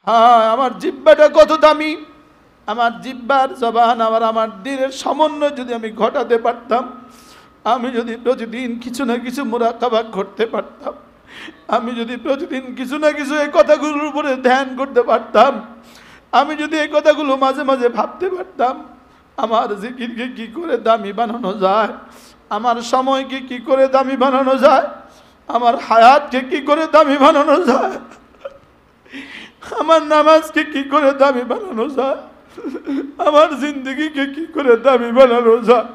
হ্যাঁ, আমার জিহ্বাটা কত দামি, আমার জিহ্বার জবান আমার দিলের সমন্বয় যদি আমি ঘটাতে পারতাম, আমি যদি প্রতিদিন কিছু না কিছু মুরাকাবা করতে পারতাম, আমি যদি প্রতিদিন কিছু না কিছু এই কথাগুলোর উপরে ধ্যান করতে পারতাম, আমি যদি এই কথাগুলো মাঝে মাঝে ভাবতে পারতাম, আমার জিকিরকে কি করে দামি বানানো যায়, আমার সময়কে কি করে দামি বানানো যায়, আমার হায়াতকে কি করে দামি বানানো যায়, আমার নামাজকে কি করে দামি বানানো যায়, আমার জিন্দগিকে কি করে দামি বানানো যায়,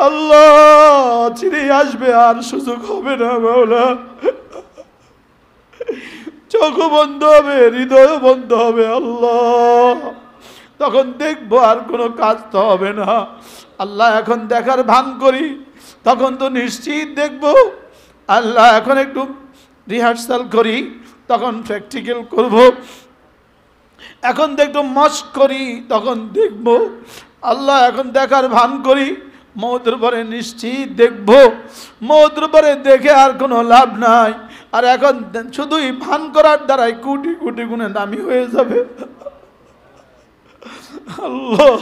আল্লাহ চিরে আসবে, আর সুযোগ হবে না মাওলা। চোখ বন্ধ হবে, হৃদয় বন্ধ হবে আল্লাহ, তখন দেখবো আর কোনো কাজ তো হবে না আল্লাহ। এখন দেখার ভান করি, তখন তো নিশ্চিত দেখবো আল্লাহ। এখন একটু রিহার্সাল করি, তখন প্র্যাকটিক্যাল করব। এখন তো একটু মস্ক করি, তখন দেখব আল্লাহ। এখন দেখার ভান করি, মৌতের পরে নিশ্চিত দেখব। মৌতের পরে দেখে আর কোনো লাভ নাই, আর এখন শুধুই ভান করার দ্বারাই কোটি কোটি গুণে দামি হয়ে যাবে আল্লাহ।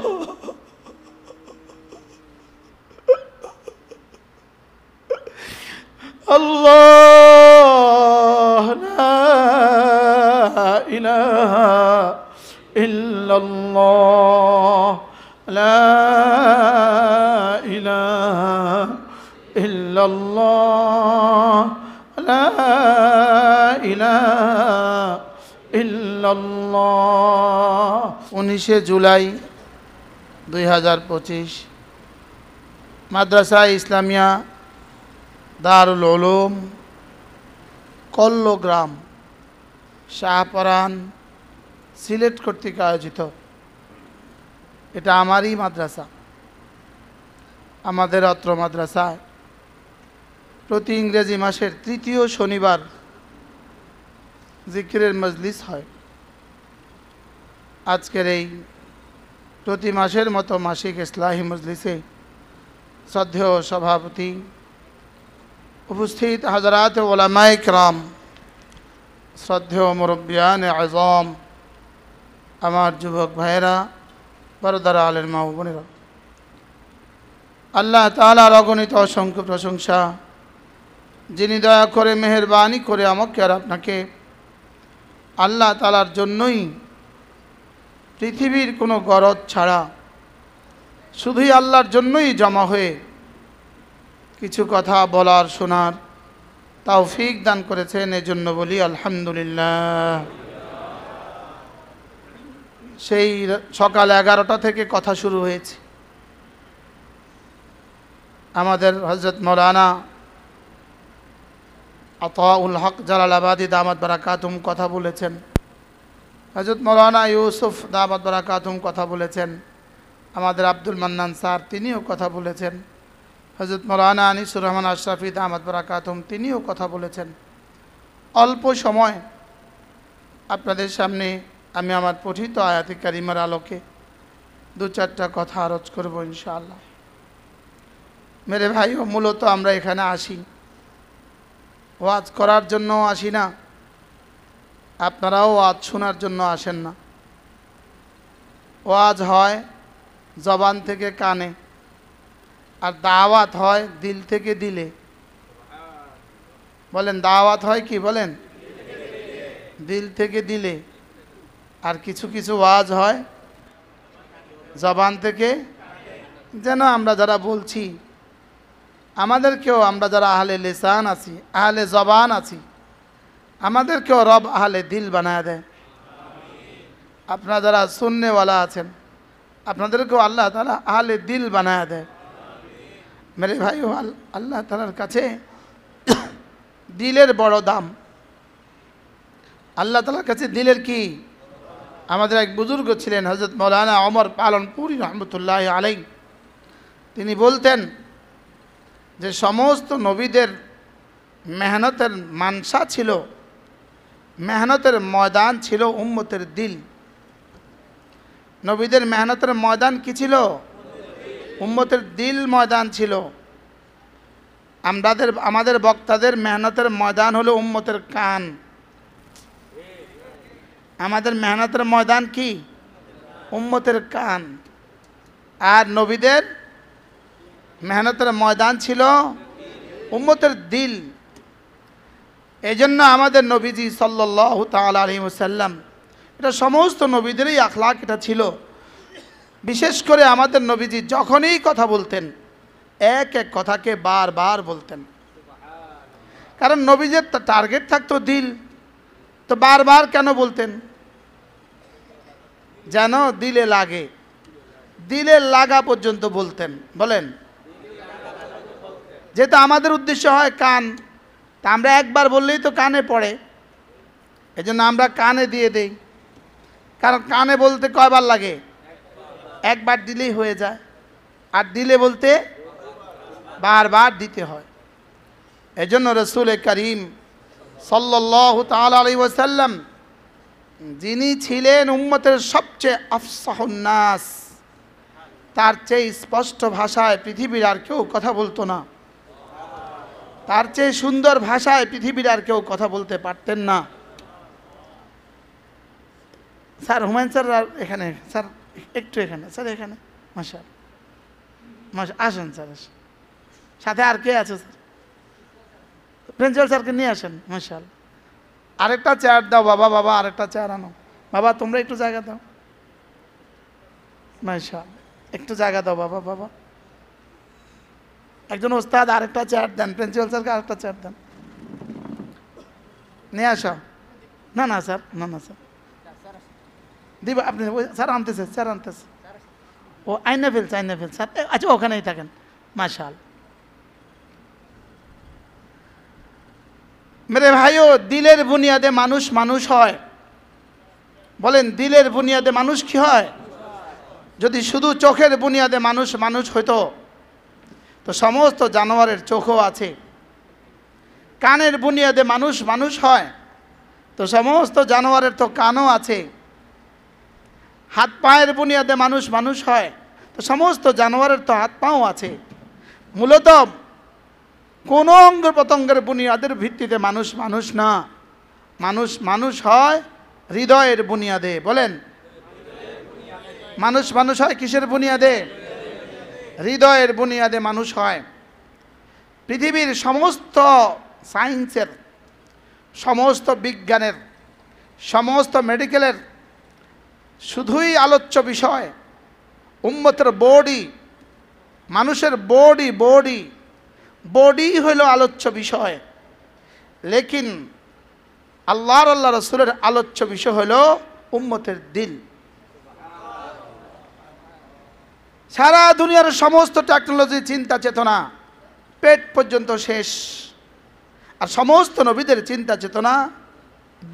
আল্লাহ লা ইলাহা ইল্লাল্লাহ, লা ইলাহা ইল্লাল্লাহ, লা ইলাহা ইল্লাল্লাহ। 19শে জুলাই 2025 মাদ্রাসা ইসলামিয়া দারুল উলুম কল্লগ্রাম শাহপরান সিলেট কর্তৃক আয়োজিত। এটা আমারই মাদ্রাসা। আমাদের অত্র মাদ্রাসায় প্রতি ইংরেজি মাসের 3য় শনিবার জিকিরের মজলিস হয়। আজকের এই প্রতি মাসের মতো মাসিক ইসলাহি মজলিসে শ্রদ্ধেয় সভাপতি, উপস্থিত হযরত উলামায়ে কিরাম, শ্রদ্ধেয় মুরব্বিয়ান আযম, আমার যুবক ভাইয়েরা, বরদারা আলের মা ও বোনেরা, আল্লাহ তাআলার অগণিত অসংখ্য প্রশংসা, যিনি দয়া করে মেহেরবানি করে আমাকে আর আপনাকে আল্লাহ তাআলার জন্যই পৃথিবীর কোনো গরজ ছাড়া শুধুই আল্লাহর জন্যই জমা হয়ে কিছু কথা বলার শোনার তৌফিক দান করেছেন। এজন্য বলি আলহামদুলিল্লাহ। সেই সকাল 11টা থেকে কথা শুরু হয়েছে। আমাদের হযরত মাওলানা আতাউল হক জালালাবাদী দামাত বারাকাতুম কথা বলেছেন, হযরত মাওলানা ইউসুফ দামাত বারাকাতুম কথা বলেছেন, আমাদের আব্দুল মান্নান স্যার তিনিও কথা বলেছেন, হযরত মাওলানা আনিসুর রহমান আশরাফি দামাত বারাকাতুম তিনিও কথা বলেছেন। অল্প সময় আপনাদের সামনে আমি আমার পঠিত আয়াতে কারিমার আলোকে 2-4টা কথা আরজ করব ইনশাআল্লাহ। মেরে ভাইও, মূলত আমরা এখানে আসি ওয়াজ করার জন্য আসি না, আপনারাও ওয়াজ শোনার জন্য আসেন না। ওয়াজ হয় জবান থেকে কানে, আর দাওয়াত হয় দিল থেকে দিলে। বলেন দাওয়াত হয় কি? বলেন দিল থেকে দিলে। আর কিছু কিছু ওয়াজ হয় জবান থেকে। যেন আমরা যারা বলছি, আমাদেরকেও, আমরা যারা আহলে লিসান আছি, আহলে জবান আছি, আমাদেরকেও রব আহলে দিল বানায় দেয়। আপনারা যারা সুন্নেওয়ালা আছেন, আপনাদেরকেও আল্লাহ তাআলা আহলে দিল বানায় দেয়। মেরে ভাইও, আল্লাহ তাআলার কাছে দিলের বড় দাম। আল্লাহ তাআলার কাছে দিলের কি? আমাদের এক বুজুর্গ ছিলেন হযরত মাওলানা ওমর পালনপুরি রহমতুল্লাহ আলাইহি, তিনি বলতেন যে সমস্ত নবীদের মেহনতের মানসা ছিল, মেহনতের ময়দান ছিল উম্মতের দিল। নবীদের মেহনতের ময়দান কি ছিল? উম্মতের দিল ময়দান ছিল। আমাদের বক্তাদের মেহনতের ময়দান হলো উম্মতের কান। আমাদের মেহনতের ময়দান কি? উম্মতের কান। আর নবীদের মেহনতের ময়দান ছিল উম্মতের দিল। এই জন্য আমাদের নবীজি সাল্লাল্লাহু তাআলা আলাইহি ওয়াসাল্লাম, এটা সমস্ত নবীদেরই আখলাক এটা ছিল। বিশেষ করে আমাদের নবীজি যখনই কথা বলতেন এক এক কথাকে বারবার বলতেন, কারণ নবীজের টার্গেট থাকতো দিল। তো বারবার কেন বলতেন? যেন দিলে লাগে, দিলে লাগা পর্যন্ত বলতেন। বলেন, যেহেতু আমাদের উদ্দেশ্য হয় কান, তা আমরা একবার বললেই তো কানে পড়ে, এজন্য আমরা কানে দিয়ে দেই। কারণ কানে বলতে কয়বার লাগে? একবার দিলেই হয়ে যায়। আর দিলে বলতে বারবার দিতে হয়। এজন্য রাসূল করিম সাল্লাল্লাহু তাআলা আলাইহি ওয়াসাল্লাম, যিনি ছিলেন উম্মতের সবচেয়ে আফসাহুন নাস, তার চেয়ে স্পষ্ট ভাষায় পৃথিবীর আর কেউ কথা বলতো না, তার চেয়ে সুন্দর ভাষায় পৃথিবীর আর কেউ কথা বলতে পারতেন না। স্যার হুমায়ুন স্যার এখানে, স্যার একটু এখানে, স্যার এখানে, মাশাআল্লাহ আসেন স্যার, আসেন। সাথে আর কে আছে স্যার? প্রিন্সিপাল স্যারকে নিয়ে আসেন। মাশাআল্লাহ, আরেকটা চেয়ার দাও বাবা, বাবা আরেকটা চেয়ার আনো। বাবা তোমরা একটু জায়গা দাও। মাশাআল্লাহ, একটু জায়গা দাও বাবা। বাবা একজন ওস্তাদ আরেকটা চেয়ার দেন, প্রিন্সিপাল স্যারকে আরেকটা চেয়ার দেন, নিয়ে আসো। না না স্যার, না না স্যার দিব আপনি, স্যার আনতেছে, স্যার আনতেছে। ও আইনে ফেলছে, আইনে ফেলছে স্যার। আচ্ছা ওখানেই থাকেন। মাশাআল্লাহ। মেরে ভাইও, দিলের বুনিয়াদে মানুষ মানুষ হয়। বলেন, দিলের বুনিয়াদে মানুষ কি হয়? যদি শুধু চোখের বুনিয়াদে মানুষ মানুষ হইতো তো সমস্ত জানোয়ারের চোখও আছে। কানের বুনিয়াদে মানুষ মানুষ হয় তো সমস্ত জানোয়ারের তো কানও আছে। হাত পায়ের বুনিয়াদে মানুষ মানুষ হয় তো সমস্ত জানোয়ারের তো হাত পাও আছে। মূলত কোন অঙ্গ প্রত্যঙ্গের বুনিয়াদের ভিত্তিতে মানুষ মানুষ না, মানুষ মানুষ হয় হৃদয়ের বুনিয়াদে। বলেন, মানুষ মানুষ হয় কিসের বুনিয়াদে? হৃদয়ের বুনিয়াদে মানুষ হয়। পৃথিবীর সমস্ত সায়েন্সের, সমস্ত বিজ্ঞানের, সমস্ত মেডিকেলের শুধুই আলোচ্য বিষয় উম্মতের বডি, মানুষের বডি। বডি বডি হইল আলোচ্য বিষয়, লেকিন আল্লাহর আল্লাহ রসুলের আলোচ্য বিষয় হইল উম্মতের দিল। সারা দুনিয়ার সমস্ত টেকনোলজি, চিন্তা চেতনা পেট পর্যন্ত শেষ, আর সমস্ত নবীদের চিন্তা চেতনা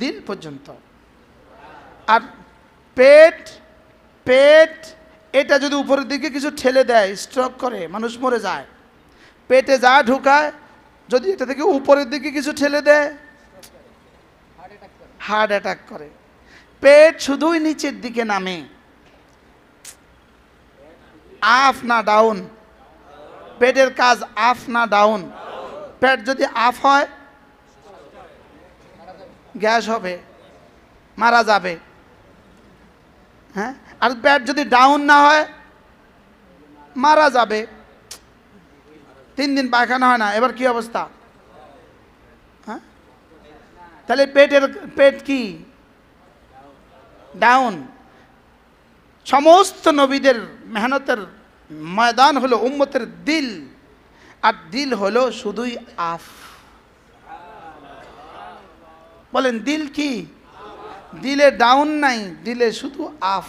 দিল পর্যন্ত। আর পেট পেট এটা যদি উপরের দিকে কিছু ঠেলে দেয়, স্ট্রোক করে মানুষ মরে যায়। পেটে যা ঢুকায়, যদি এটা থেকে উপরের দিকে কিছু ঠেলে দেয় হার্ট অ্যাটাক করে। পেট শুধুই নিচের দিকে নামে, আপ না ডাউন। পেটের কাজ আপ না ডাউন। পেট যদি আপ হয় গ্যাস হবে, মারা যাবে। হ্যাঁ, আর পেট যদি ডাউন না হয় মারা যাবে। 3 দিন পায়খানা হয় না, এবার কি অবস্থা? হ্যাঁ, তাহলে পেট কি? ডাউন। সমস্ত নবীদের মেহনতের ময়দান হলো উম্মতের দিল, আর দিল হলো শুধুই আফ। বলেন, দিল কি? দিলে ডাউন নাই, দিলে শুধু আফ।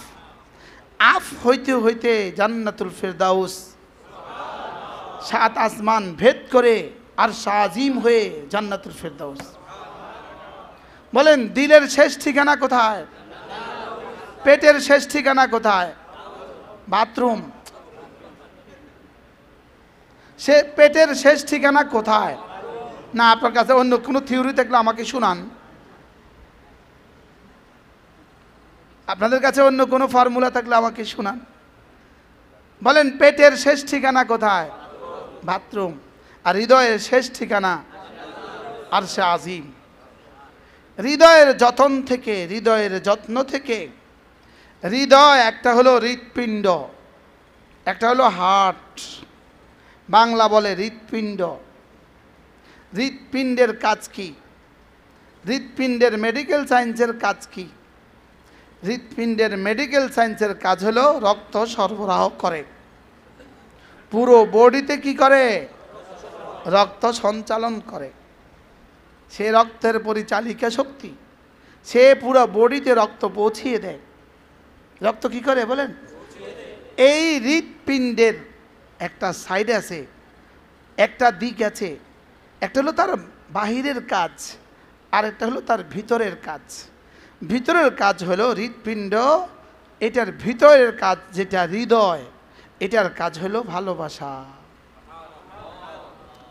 আফ হইতে হইতে জান্নাতুল ফেরদাউস, 7 আসমান ভেদ করে আর শাজিম হয়ে জান্নাতুল ফেরদাউস। বলেন, দিলের শেষ ঠিকানা কোথায়? পেটের শেষ ঠিকানা কোথায়? বাথরুম। সে পেটের শেষ ঠিকানা কোথায়? না, আপনার কাছে অন্য কোনো থিওরি থাকলে আমাকে শুনান। আপনাদের কাছে অন্য কোনো ফর্মুলা থাকলে আমাকে শুনান। বলেন, পেটের শেষ ঠিকানা কোথায়? বাথরুম। আর হৃদয়ের শেষ ঠিকানা আরশে আজিম। হৃদয়ের যতন থেকে, হৃদয়ের যত্ন থেকে। হৃদয় একটা হলো হৃৎপিণ্ড, একটা হলো হার্ট, বাংলা বলে হৃৎপিণ্ড। হৃৎপিণ্ডের কাজ কি? হৃৎপিণ্ডের মেডিকেল সায়েন্সের কাজ কি? হৃৎপিণ্ডের মেডিকেল সায়েন্সের কাজ হলো রক্ত সরবরাহ করে, পুরো বডিতে কি করে? রক্ত সঞ্চালন করে। সে রক্তের পরিচালিকা শক্তি, সে পুরো বডিতে রক্ত পৌঁছিয়ে দেয়। রক্ত কি করে বলেন? এই হৃৎপিণ্ডের একটা সাইড আছে, একটা দিক আছে। একটা হলো তার বাহিরের কাজ, আর একটা হলো তার ভিতরের কাজ। ভিতরের কাজ হলো হৃৎপিণ্ড, এটার ভিতরের কাজ যেটা হৃদয়, এটার কাজ হলো ভালোবাসা।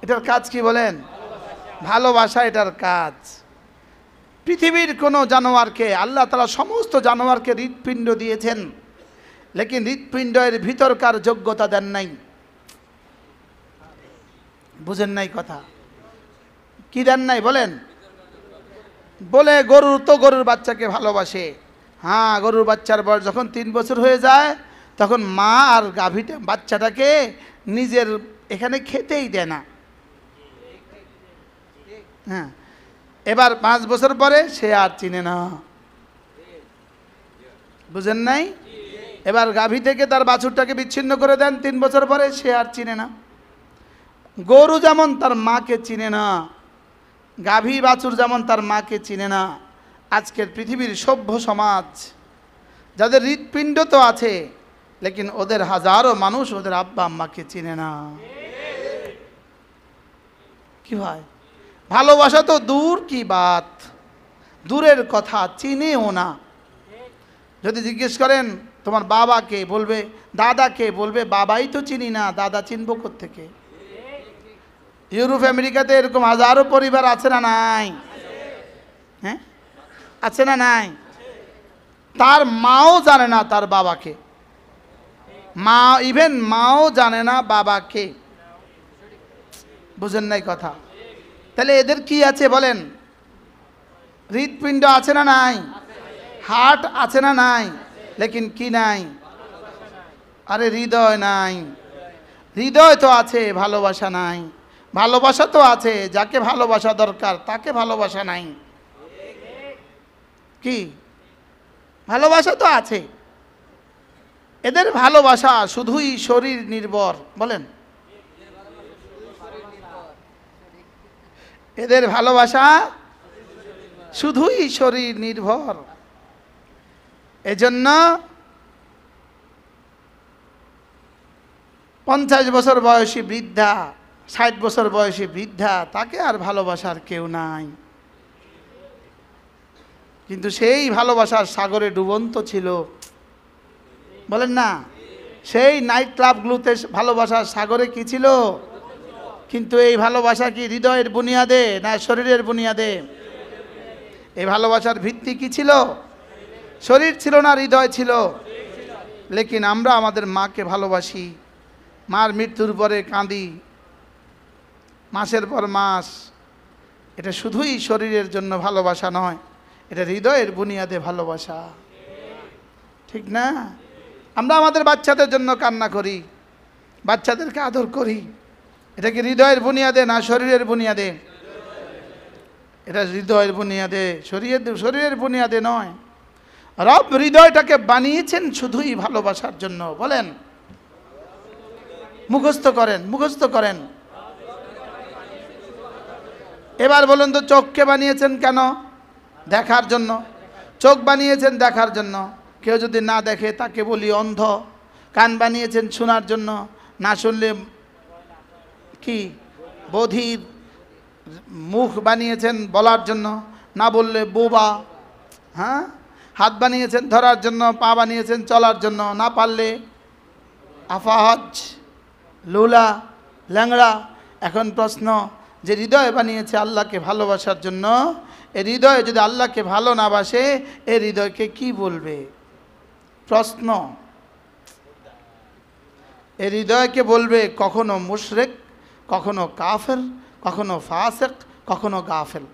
এটার কাজ কি বলেন? ভালোবাসা এটার কাজ। পৃথিবীর কোনো জানোয়ারকে আল্লাহ তাআলা সমস্ত জানোয়ারকে হৃৎপিণ্ড দিয়েছেন, লেকিন হৃৎপিণ্ডের ভিতরকার যোগ্যতা দেন নাই। বুঝেন নাই কথা? কি দেন নাই বলেন? বলে গরুর তো গরুর বাচ্চাকে ভালোবাসে। হ্যাঁ, গরুর বাচ্চার বয়স যখন 3 বছর হয়ে যায়, তখন মা আর গাভীটা বাচ্চাটাকে নিজের এখানে খেতেই দেয় না। হ্যাঁ, এবার 5 বছর পরে সে আর চিনে না। বুঝেন নাই? এবার গাভী থেকে তার বাছুরটাকে বিচ্ছিন্ন করে দেন 3 বছর পরে, সে আর চিনে না। গরু যেমন তার মাকে চিনে না, গাভী বাছুর যেমন তার মাকে চিনে না, আজকের পৃথিবীর সভ্য সমাজ যাদের হৃৎপিণ্ড তো আছে, লেকিন ওদের হাজারো মানুষ ওদের আব্বা আম্মাকে চিনে না। কি ভাই, ভালোবাসা তো দূর কি বাত, দূরের কথা, চিনেও না। যদি জিজ্ঞেস করেন তোমার বাবাকে, বলবে দাদাকে, বলবে বাবাই তো চিনি না, দাদা চিনব কোত্থেকে? ইউরোপ আমেরিকাতে এরকম হাজারো পরিবার আছে না নাই? হ্যাঁ, আছে না নাই? তার মাও জানে না তার বাবাকে, মা ইভেন মাও জানে না বাবাকে। বুঝেন নাই কথা? তাহলে এদের কি আছে বলেন? হৃৎপিণ্ড আছে না নাই? হার্ট আছে না নাই? লেকিন কি নাই? আরে হৃদয় নাই। হৃদয় তো আছে, ভালোবাসা নাই। ভালোবাসা তো আছে, যাকে ভালোবাসা দরকার তাকে ভালোবাসা নাই। কি ভালোবাসা তো আছে, এদের ভালোবাসা শুধুই শরীর নির্ভর। বলেন, এদের ভালোবাসা শুধুই শরীর নির্ভর। এজন্য 50 বছর বয়সী বৃদ্ধা, 60 বছর বয়সী বৃদ্ধা, তাকে আর ভালোবাসার কেউ নাই। কিন্তু সেই ভালোবাসার সাগরে ডুবন্ত ছিল। বলেন না? সেই নাইট ক্লাবগুলোতে ভালোবাসার সাগরে কি ছিল? কিন্তু এই ভালোবাসা কি হৃদয়ের বুনিয়াদে না শরীরের বুনিয়াদে? এই ভালোবাসার ভিত্তি কি ছিল? শরীর ছিল না, হৃদয় ছিল। লেকিন আমরা আমাদের মাকে ভালোবাসি, মার মৃত্যুর পরে কাঁদি মাসের পর মাস। এটা শুধুই শরীরের জন্য ভালোবাসা নয়, এটা হৃদয়ের বুনিয়াদে ভালোবাসা। ঠিক না? আমরা আমাদের বাচ্চাদের জন্য কান্না করি, বাচ্চাদেরকে আদর করি, এটা কি হৃদয়ের বুনিয়াদে না শরীরের বুনিয়াদে? এটা হৃদয়ের বুনিয়াদে, শরীরের বুনিয়াদে নয়। রব হৃদয়টাকে বানিয়েছেন শুধুই ভালোবাসার জন্য। বলেন, মুখস্থ করেন, মুখস্থ করেন। এবার বলুন তো, চোখকে বানিয়েছেন কেন? দেখার জন্য। চোখ বানিয়েছেন দেখার জন্য, কেউ যদি না দেখে তাকে বলি অন্ধ। কান বানিয়েছেন শোনার জন্য, না শুনলে কি বধির। মুখ বানিয়েছেন বলার জন্য, না বললে বোবা। হ্যাঁ, হাত বানিয়েছেন ধরার জন্য, পা বানিয়েছেন চলার জন্য, না পারলে আফাহজ, লুলা, ল্যাংড়া। এখন প্রশ্ন, যে হৃদয় বানিয়েছে আল্লাহকে ভালোবাসার জন্য, এই হৃদয় যদি আল্লাহকে ভালো না বাসে, এই হৃদয়কে কি বলবে? প্রশ্ন। এই হৃদয়কে বলবে কখনো মুশরিক, কখনো কাফের, কখনো ফাসিক, কখনো গাফেল।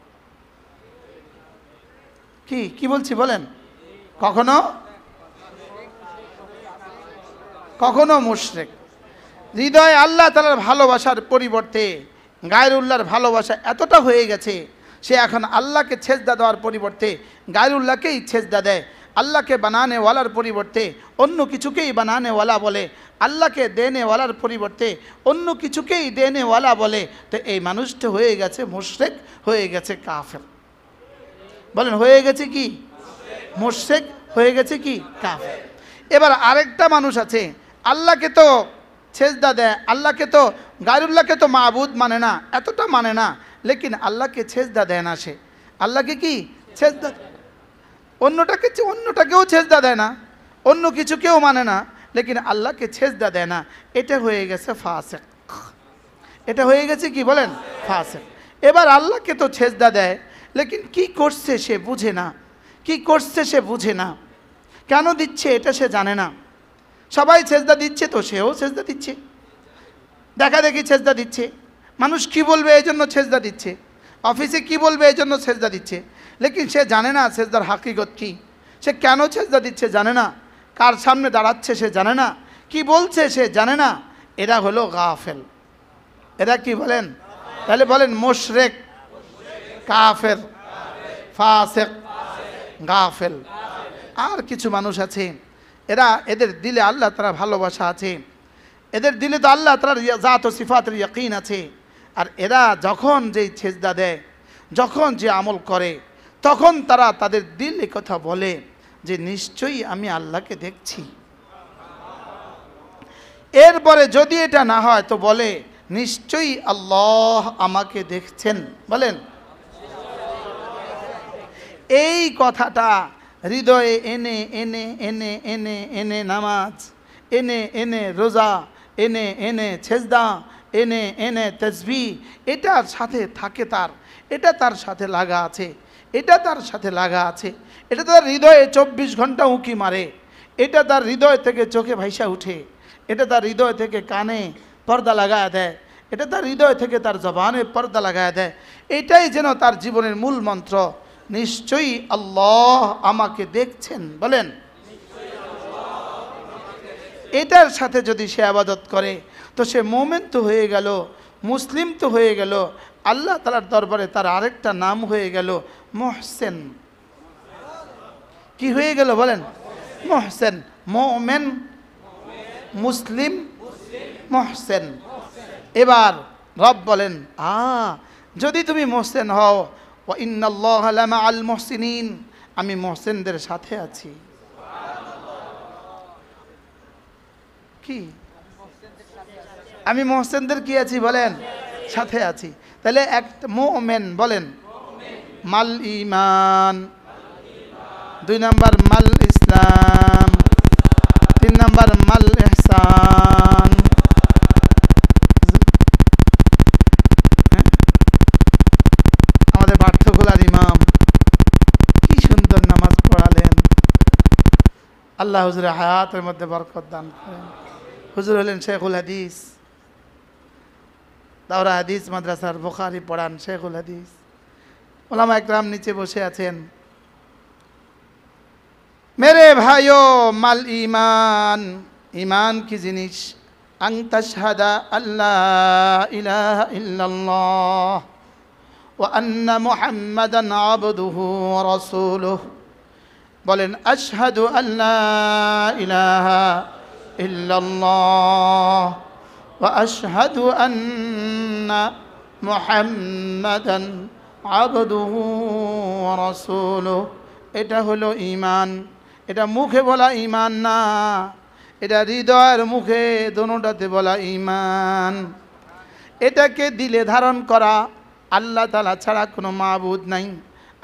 কি বলছি বলেন? কখনো কখনো মুশরিক। হৃদয়ে আল্লাহ তাআলার ভালোবাসার পরিবর্তে গায়রুল্লাহর ভালোবাসা এতটা হয়ে গেছে, সে এখন আল্লাহকে সেজদা দেওয়ার পরিবর্তে গায়রুল্লাহকেই সেজদা দেয়। আল্লাহকে বানানেওয়ালার পরিবর্তে অন্য কিছুকেই বানানেওয়ালা বলে, আল্লাহকে দেনেওয়ালার পরিবর্তে অন্য কিছুকেই দেনেওয়ালা বলে। তো এই মানুষটা হয়ে গেছে মুশরিক, হয়ে গেছে কাফের। বলেন হয়ে গেছে কি? মুশরিক, হয়ে গেছে কি? কাফের। এবার আরেকটা মানুষ আছে, আল্লাহকে তো সেজদা দেয়, আল্লাহকে তো গায়রুল্লাহকে তো মাবুদ মানে না, এতটা মানে না, লেকিন আল্লাহকে সেজদা দেয় না। সে আল্লাহকে কি সেজদা, অন্যটাকেও সেজদা দেয় না, অন্য কিছুকেও মানে না, লেকিন আল্লাহকে সেজদা দেয় না। এটা হয়ে গেছে ফাসিক। এটা হয়ে গেছে কি বলেন? ফাসিক। এবার আল্লাহকে তো সেজদা দেয়, লেকিন কি করছে সে বুঝে না, কি করছে সে বুঝে না, কেন দিচ্ছে এটা সে জানে না। সবাই সেজদা দিচ্ছে তো সেও সেজদা দিচ্ছে, দেখা দেখি সেজদা দিচ্ছে। মানুষ কি বলবে এই জন্য সেজদা দিচ্ছে, অফিসে কি বলবে এই জন্য সেজদা দিচ্ছে, লেকিন সে জানে না সেজদার হাকিকত কি, সে কেন সেজদা দিচ্ছে জানে না, কার সামনে দাঁড়াচ্ছে সে জানে না, কি বলছে সে জানে না। এরা হলো গাফেল। এরা কি বলেন? তাহলে বলেন মুশরিক, কাফের, ফাসিক, গাফেল। আর কিছু মানুষ আছে, এদের দিলে আল্লাহ তাআলার ভালোবাসা আছে, এদের দিলে তো আল্লাহ তাআলার জাত ও সিফাতের ইয়াকিন আছে। আর এরা যখন যেই সেজদা দেয়, যখন যে আমল করে, তখন তারা তাদের দিলে কথা বলে যে নিশ্চয়ই আমি আল্লাহকে দেখছি। এরপরে যদি এটা না হয় তো বলে নিশ্চয়ই আল্লাহ আমাকে দেখছেন। বলেন এই কথাটা হৃদয়ে এনে এনে এনে এনে এনে নামাজ, এনে এনে রোজা, এনে এনে সেজদা, এনে এনে তাসবিহ, এটার সাথে থাকে তার, এটা তার সাথে লাগা আছে, এটা তার সাথে লাগা আছে, এটা তার হৃদয়ে 24 ঘন্টা উঁকি মারে, এটা তার হৃদয় থেকে চোখে ভাইসা উঠে, এটা তার হৃদয় থেকে কানে পর্দা লাগায় দেয়, এটা তার হৃদয় থেকে তার জবানে পর্দা লাগায় দেয়। এটাই যেন তার জীবনের মূল মন্ত্র, নিশ্চয়ই আল্লাহ আমাকে দেখছেন। বলেন এটার সাথে যদি সে ইবাদত করে তো সে মুমিন তো হয়ে গেল, মুসলিম তো হয়ে গেল, আল্লাহ তাআলার দরবারে তার আরেকটা নাম হয়ে গেল মুহসিন। কি হয়ে গেল বলেন? মুহসিন। মুমিন, মুসলিম, মুহসিন। এবার রব বলেন যদি তুমি মুহসিন হও, ওয়া ইন্নাল্লাহা লামাআল মুহসিনিন, আমি মুহসিনদের সাথে আছি। কি আমি মুহসিনদের কি আছি বলেন? সাথে আছি। তাহলে একটা মুমিন বলেন মাল ঈমান, 2 নাম্বার মাল ইসলাম, 3 নাম্বার মাল ইহসান। আমাদের পাঠ্যগুলার ইমাম কি সুন্দর নামাজ পড়ালেন, আল্লাহ হুজুরের হায়াতের মধ্যে বরকত দান করেন। হুজুর হলেন শেখুল হাদিস, দাওরা হাদিস মাদ্রাসার বুখারী পড়ান শেখুল হাদিস। ওলামা একরাম নিচে বসে আছেন। মেরে ভাইও মাল ঈমান, ঈমান কি জিনিস? আন তাশহাদা আল্লাহ ইলাহা ইল্লাল্লাহ ওয়া আন্না মুহাম্মাদান আবদুহু ওয়া রাসূলুহু। বলেন আশহাদু আল্লা ইলাহা ইল্লাল্লাহ ওয়া আশহাদু আন্না মুহাম্মাদান আবদুহু ওয়া রাসূলুহু। এটা হলো ঈমান। এটা মুখে বলা ঈমান না, এটা হৃদয়ের মুখে দোনোটাতে বলা ঈমান। এটাকে দিলে ধারণ করা, আল্লাহ তাআলা ছাড়া কোনো মাবুদ নাই।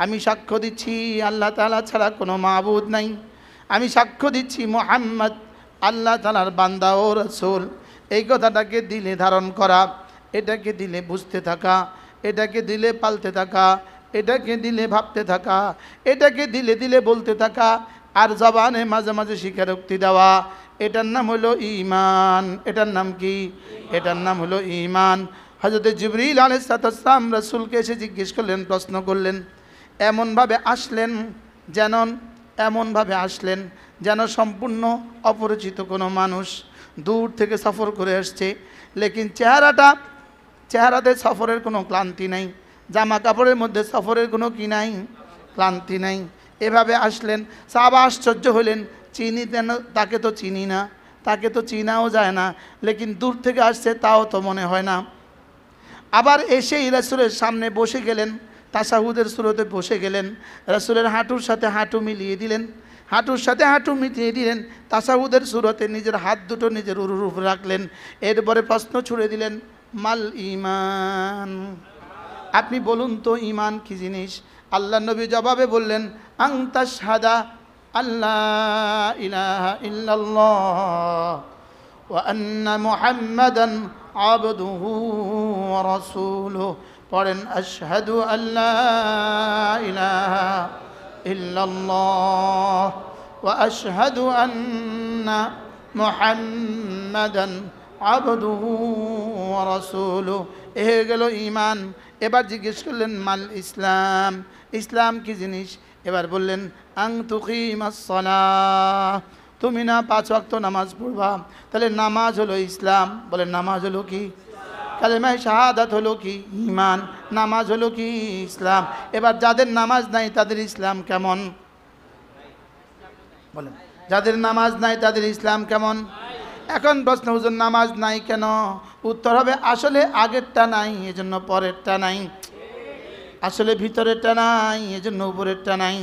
আমি সাক্ষ্য দিচ্ছি আল্লাহ তাআলা ছাড়া কোনো মাবুদ নাই। আমি সাক্ষ্য দিচ্ছি মুহাম্মদ আল্লাহ তাআলার বান্দা ও রাসূল। এই কথাটাকে দিলে ধারণ করা, এটাকে দিলে বুঝতে থাকা, এটাকে দিলে পালতে থাকা, এটাকে দিলে ভাবতে থাকা, এটাকে দিলে দিলে বলতে থাকা, আর জবানে মাঝে মাঝে স্বীকারোক্তি দেওয়া, এটার নাম হলো ঈমান। এটার নাম কি? এটার নাম হলো ঈমান। হযরত জিবরিল আলাইহিস সালাম রাসূলকে এসে জিজ্ঞেস করলেন, প্রশ্ন করলেন, এমনভাবে আসলেন যেন এমনভাবে আসলেন যেন সম্পূর্ণ অপরিচিত কোনো মানুষ, দূর থেকে সফর করে আসছে, লেকিন চেহারাতে সফরের কোনো ক্লান্তি নাই, জামা কাপড়ের মধ্যে সফরের কোনো কি নাই, ক্লান্তি নাই। এভাবে আসলেন, সাহাবা আশ্চর্য হলেন, চিনি যেন, তাকে তো চিনি না, তাকে তো চিনাও যায় না, লেকিন দূর থেকে আসছে তাও তো মনে হয় না। আবার এসেই রাসূলের সামনে বসে গেলেন, তাশাহুদের সুরতে বসে গেলেন, রাসূলের হাঁটুর সাথে হাঁটু মিলিয়ে দিলেন, হাঁটুর সাথে হাঁটু মিলিয়ে দিলেন, তাশাহুদের সুরতে নিজের হাত দুটো নিজের উরুর উপর রাখলেন। এরপরে প্রশ্ন ছুড়ে দিলেন, মাল ঈমান, আপনি বলুন তো ঈমান কি জিনিস? আল্লাহ নবী জবাবে বললেন, আন তাশহাদা আল্লাহ ইলাহা ইল্লাল্লাহ ওয়া আন্না মুহাম্মাদান আবদুহু ওয়া রাসূলুহু। পড়েন, আশহাদু আল্লাহ ইলাহা ইল্লাল্লাহ ওয়া আশহাদু আন্না মুহাম্মাদান আবদুহু ওয়া রাসূলুহু। এ হয়ে গেল ঈমান। এবার জিজ্ঞেস করলেন, মাল ইসলাম, ইসলাম কি জিনিস? এবার বললেন, আন তুকিমাস সালাহ, তুমি না 5 ওয়াক্ত নামাজ পড়বা, তাহলে নামাজ হলো ইসলাম। বলেন, নামাজ হলো কি? কালেমায়ে শাহাদাত হলো কি? ঈমান। নামাজ হলো কি? ইসলাম। এবার যাদের নামাজ নাই তাদের ইসলাম কেমন? বলেন, যাদের নামাজ নাই তাদের ইসলাম কেমন? এখন প্রশ্ন, হুজুর নামাজ নাই কেন? উত্তর হবে, আসলে আগেরটা নাই এজন্য পরেরটা নাই, আসলে ভিতরেরটা নাই এজন্য উপরেরটা নাই,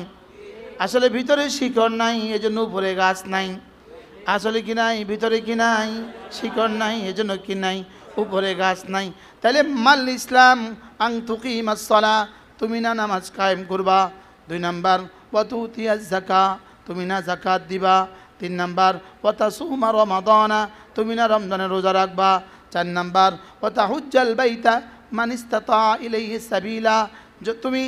আসলে ভিতরে শিকড় নাই এজন্য উপরে গাছ নাই, আসলে কি নাই, ভিতরে কি নাই, শিকড় নাই এজন্য কি নাই, উপরে গাছ নাই। তাহলে মাল ইসলাম, আন তুকিমাস সালাহ, তুমি না নামাজ কায়েম করবা। 2 নাম্বার, ওয়া তুতিয়াজ যাকাত, তুমি না যাকাত দিবা। 3 নাম্বার, ওয়া তাসুমা রমাদানা, তুমি না রমজানের রোজা রাখবা। 4 নাম্বার, ওয়া তাহুজ্জাল বাইতা মান ইসতাতা ইলাইহি সাবিলা, তুমি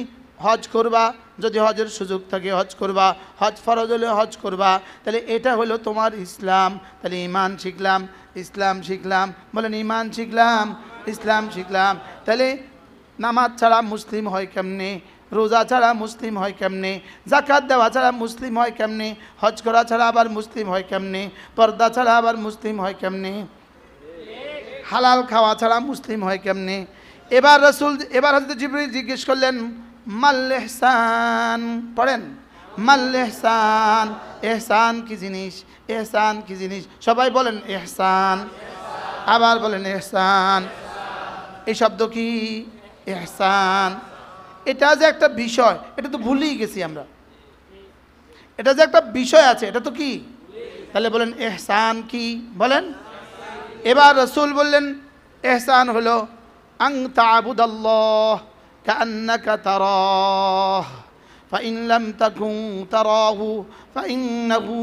হজ করবা, যদি হজের সুযোগ থাকে হজ করবা, হজ ফরজ হলে হজ করবা। তাহলে এটা হলো তোমার ইসলাম। তাহলে ঈমান শিখলাম, ইসলাম শিখলাম। বলেন, ঈমান শিখলাম, ইসলাম শিখলাম। তাহলে নামাজ ছাড়া মুসলিম হয় কেমনে? রোজা ছাড়া মুসলিম হয় কেমনে? যাকাত দেওয়া ছাড়া মুসলিম হয় কেমনে? হজ করা ছাড়া আবার মুসলিম হয় কেমনে? পর্দা ছাড়া আবার মুসলিম হয় কেমনে? হালাল খাওয়া ছাড়া মুসলিম হয় কেমনে? এবার হযরত জিবরীল জিজ্ঞেস করলেন, মাল ইহসান, পড়েন, মাল ইহসান, ইহসান কি জিনিস? ইহসান কি জিনিস? সবাই বলেন ইহসান, আবার বলেন ইহসান। এই শব্দ কি? ইহসান। এটা যে একটা বিষয়, এটা তো ভুলেই গেছি আমরা। এটা যে একটা বিষয় আছে, এটা তো কি? তাহলে বলেন ইহসান কি? বলেন। এবার রাসূল বললেন, ইহসান হলো আন তা'বুদাল্লাহ কাআন্নাকা তারাহ ফাইন লাম তাকুন তারাহু ফাইন্নাহু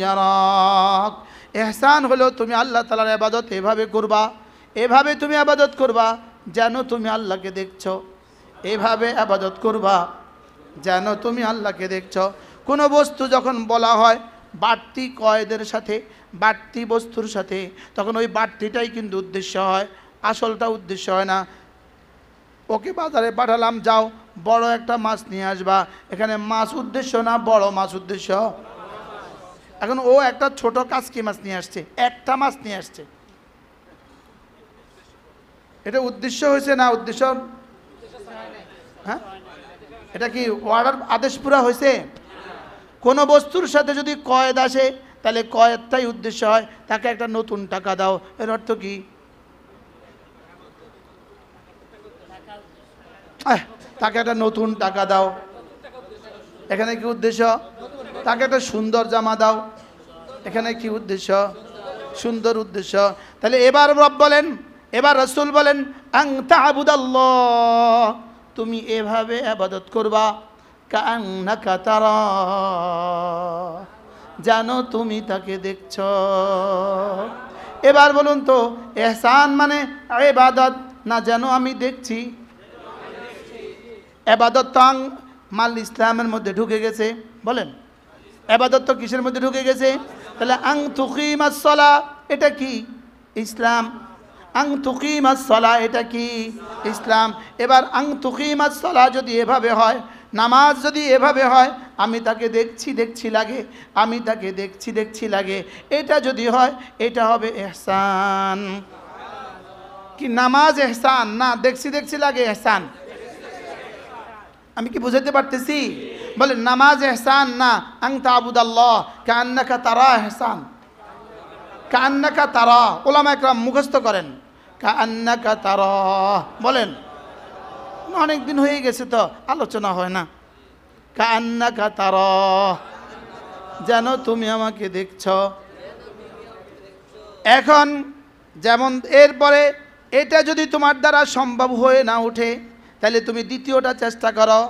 ইয়ারাক। ইহসান হলো তুমি আল্লাহ তাআলার ইবাদত এভাবে করবা, এভাবে তুমি ইবাদত করবা যেন তুমি আল্লাহকে দেখছো, এভাবে ইবাদত করবা যেন তুমি আল্লাহকে দেখছো। কোনো বস্তু যখন বলা হয় বাড়তি কয়েদের সাথে, বাড়তি বস্তুর সাথে, তখন ওই বাড়তিটাই কিন্তু উদ্দেশ্য হয়, আসলটা উদ্দেশ্য হয় না। ওকে বাজারে পাঠালাম, যাও বড় একটা মাছ নিয়ে আসবা, এখানে মাছ উদ্দেশ্য না, বড় মাছ উদ্দেশ্য। এখন ও একটা ছোট কাচকি মাছ নিয়ে আসছে, একটা মাছ নিয়ে আসছে, এটা উদ্দেশ্য হয়েছে না উদ্দেশ্য? হ্যাঁ, এটা কি অর্ডার আদেশ পুরা হয়েছে? কোনো বস্তুর সাথে যদি কয়েদ আসে তাহলে কয়েদটাই উদ্দেশ্য হয়, তাকে একটা নতুন টাকা দাও, এর অর্থ কি? তাকে একটা নতুন টাকা দাও, এখানে কি উদ্দেশ্য? তাকে একটা সুন্দর জামা দাও, এখানে কি উদ্দেশ্য? সুন্দর উদ্দেশ্য। তাহলে এবার রব বলেন, এবার রাসূল বলেন, আন তা'বুদাল্লাহ, তুমি এভাবে ইবাদত করবা কাআন্নাকা তারাহ, জানো তুমি তাকে দেখছো। এবার বলুন তো, ইহসান মানে ইবাদত না যেন আমি দেখছি? ইবাদত তো মাল ইসলামের মধ্যে ঢুকে গেছে। বলেন, ইবাদত তো কিসের মধ্যে ঢুকে গেছে? তাহলে আন তুকিমাস সালাহ, এটা কি? ইসলাম। আন তুকিমাস সালাহ, এটা কি? ইসলাম। এবার আন তুকিমাস সালাহ যদি এভাবে হয়, নামাজ যদি এভাবে হয়, আমি তাকে দেখছি দেখছি লাগে, আমি তাকে দেখছি দেখছি লাগে, এটা যদি হয় এটা হবে ইহসান। কি নামাজ ইহসান না দেখছি দেখছি লাগে ইহসান? আমি কি বুঝাতে পারতেছি? বলে নামাজ ইহসান না, আন তা'বুদাল্লাহ কাআন্নাকা তারা ইহসান। কাআন্নাকা তারা উলামা ইকরাম মুখস্থ করেন, কাআন্নাকা তারা বলেন। অনেক দিন হয়ে গেছে তো আলোচনা হয় না। কাআন্নাকা তারা, যেন তুমি আমাকে দেখছ। এখন যেমন এরপরে এটা যদি তোমার দ্বারা সম্ভব হয়ে না ওঠে, তাহলে তুমি দ্বিতীয়টা চেষ্টা করো,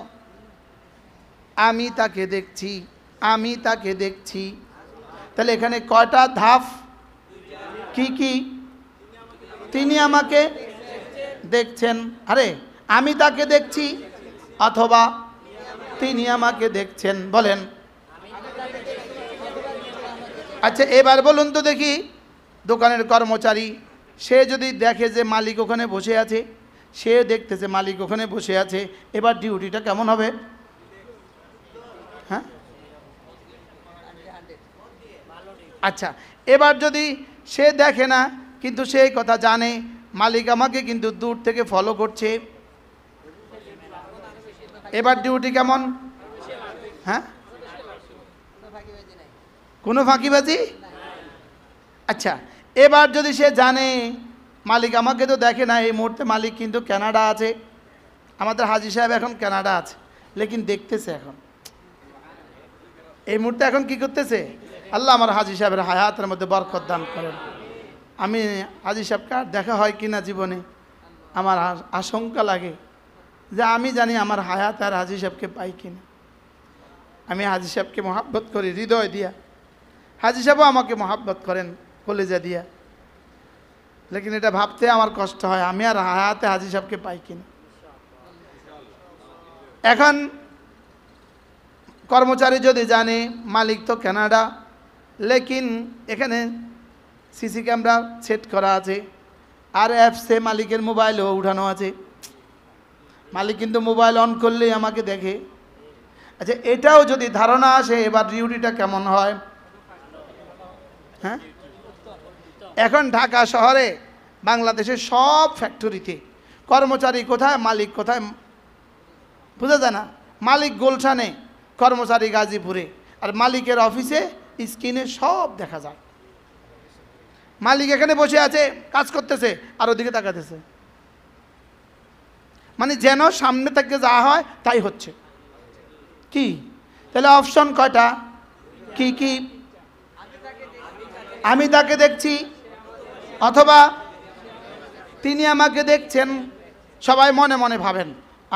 আমি তাকে দেখছি, আমি তাকে দেখছি। তাহলে এখানে কয়টা ধাপ? কি কি? তিনি আমাকে দেখছেন, আরে আমি তাকে দেখছি অথবা তিনি আমাকে দেখছেন, বলেন। আচ্ছা এবার বলুন তো দেখি, দোকানের কর্মচারী সে যদি দেখে যে মালিক ওখানে বসে আছে, সে দেখতেছে মালিক ওখানে বসে আছে, এবার ডিউটিটা কেমন হবে? হ্যাঁ, আচ্ছা এবার যদি সে দেখে না কিন্তু সেই কথা জানে মালিক আমাকে কিন্তু দূর থেকে ফলো করছে, এবার ডিউটি কেমন? হ্যাঁ, কোনো ফাঁকিবাজি? আচ্ছা এবার যদি সে জানে মালিক আমাকে তো দেখে না, এই মুহূর্তে মালিক কিন্তু কানাডা আছে, আমাদের হাজী সাহেব এখন কানাডা আছে, লেকিন দেখতেছে এখন এই মুহূর্তে এখন কি করতেছে? আল্লাহ আমার হাজী সাহেবের হায়াতের মধ্যে বরকত দান করেন। আমি হাজী সাহেবকে আর দেখা হয় কিনা জীবনে, আমার আশঙ্কা লাগে যে আমি জানি আমার হায়াত আর হাজী সাহেবকে পাই কিনা। আমি হাজী সাহেবকে মহাব্বত করি হৃদয় দিয়া, হাজী সাহেবও আমাকে মহাব্বত করেন কলেজা দিয়া, লেকিন এটা ভাবতে আমার কষ্ট হয় আমি আর হায়াতে হাজী সাহেবকে পাই কিনা। এখন কর্মচারী যদি জানে মালিক তো কানাডা, লেকিন এখানে সিসি ক্যামেরা সেট করা আছে আর অ্যাপসে মালিকের মোবাইলও উঠানো আছে, মালিক কিন্তু মোবাইল অন করলেই আমাকে দেখে। আচ্ছা এটাও যদি ধারণা আসে, এবার ডিউটিটা কেমন হয়? হ্যাঁ, এখন ঢাকা শহরে বাংলাদেশের সব ফ্যাক্টরিতে কর্মচারী কোথায় মালিক কোথায় বোঝা যায় না। মালিক গুলশানে, কর্মচারী গাজীপুরে, আর মালিকের অফিসে স্ক্রিনে সব দেখা যায়। মালিক এখানে বসে আছে কাজ করতেছে আর ওদিকে তাকাতেছে, মানে যেন সামনে থেকে যা হয় তাই হচ্ছে। কি তাহলে অপশন কয়টা? কি কি? আমি তাকে দেখছি অথবা তিনি আমাকে দেখছেন। সবাই মনে মনে ভাবেন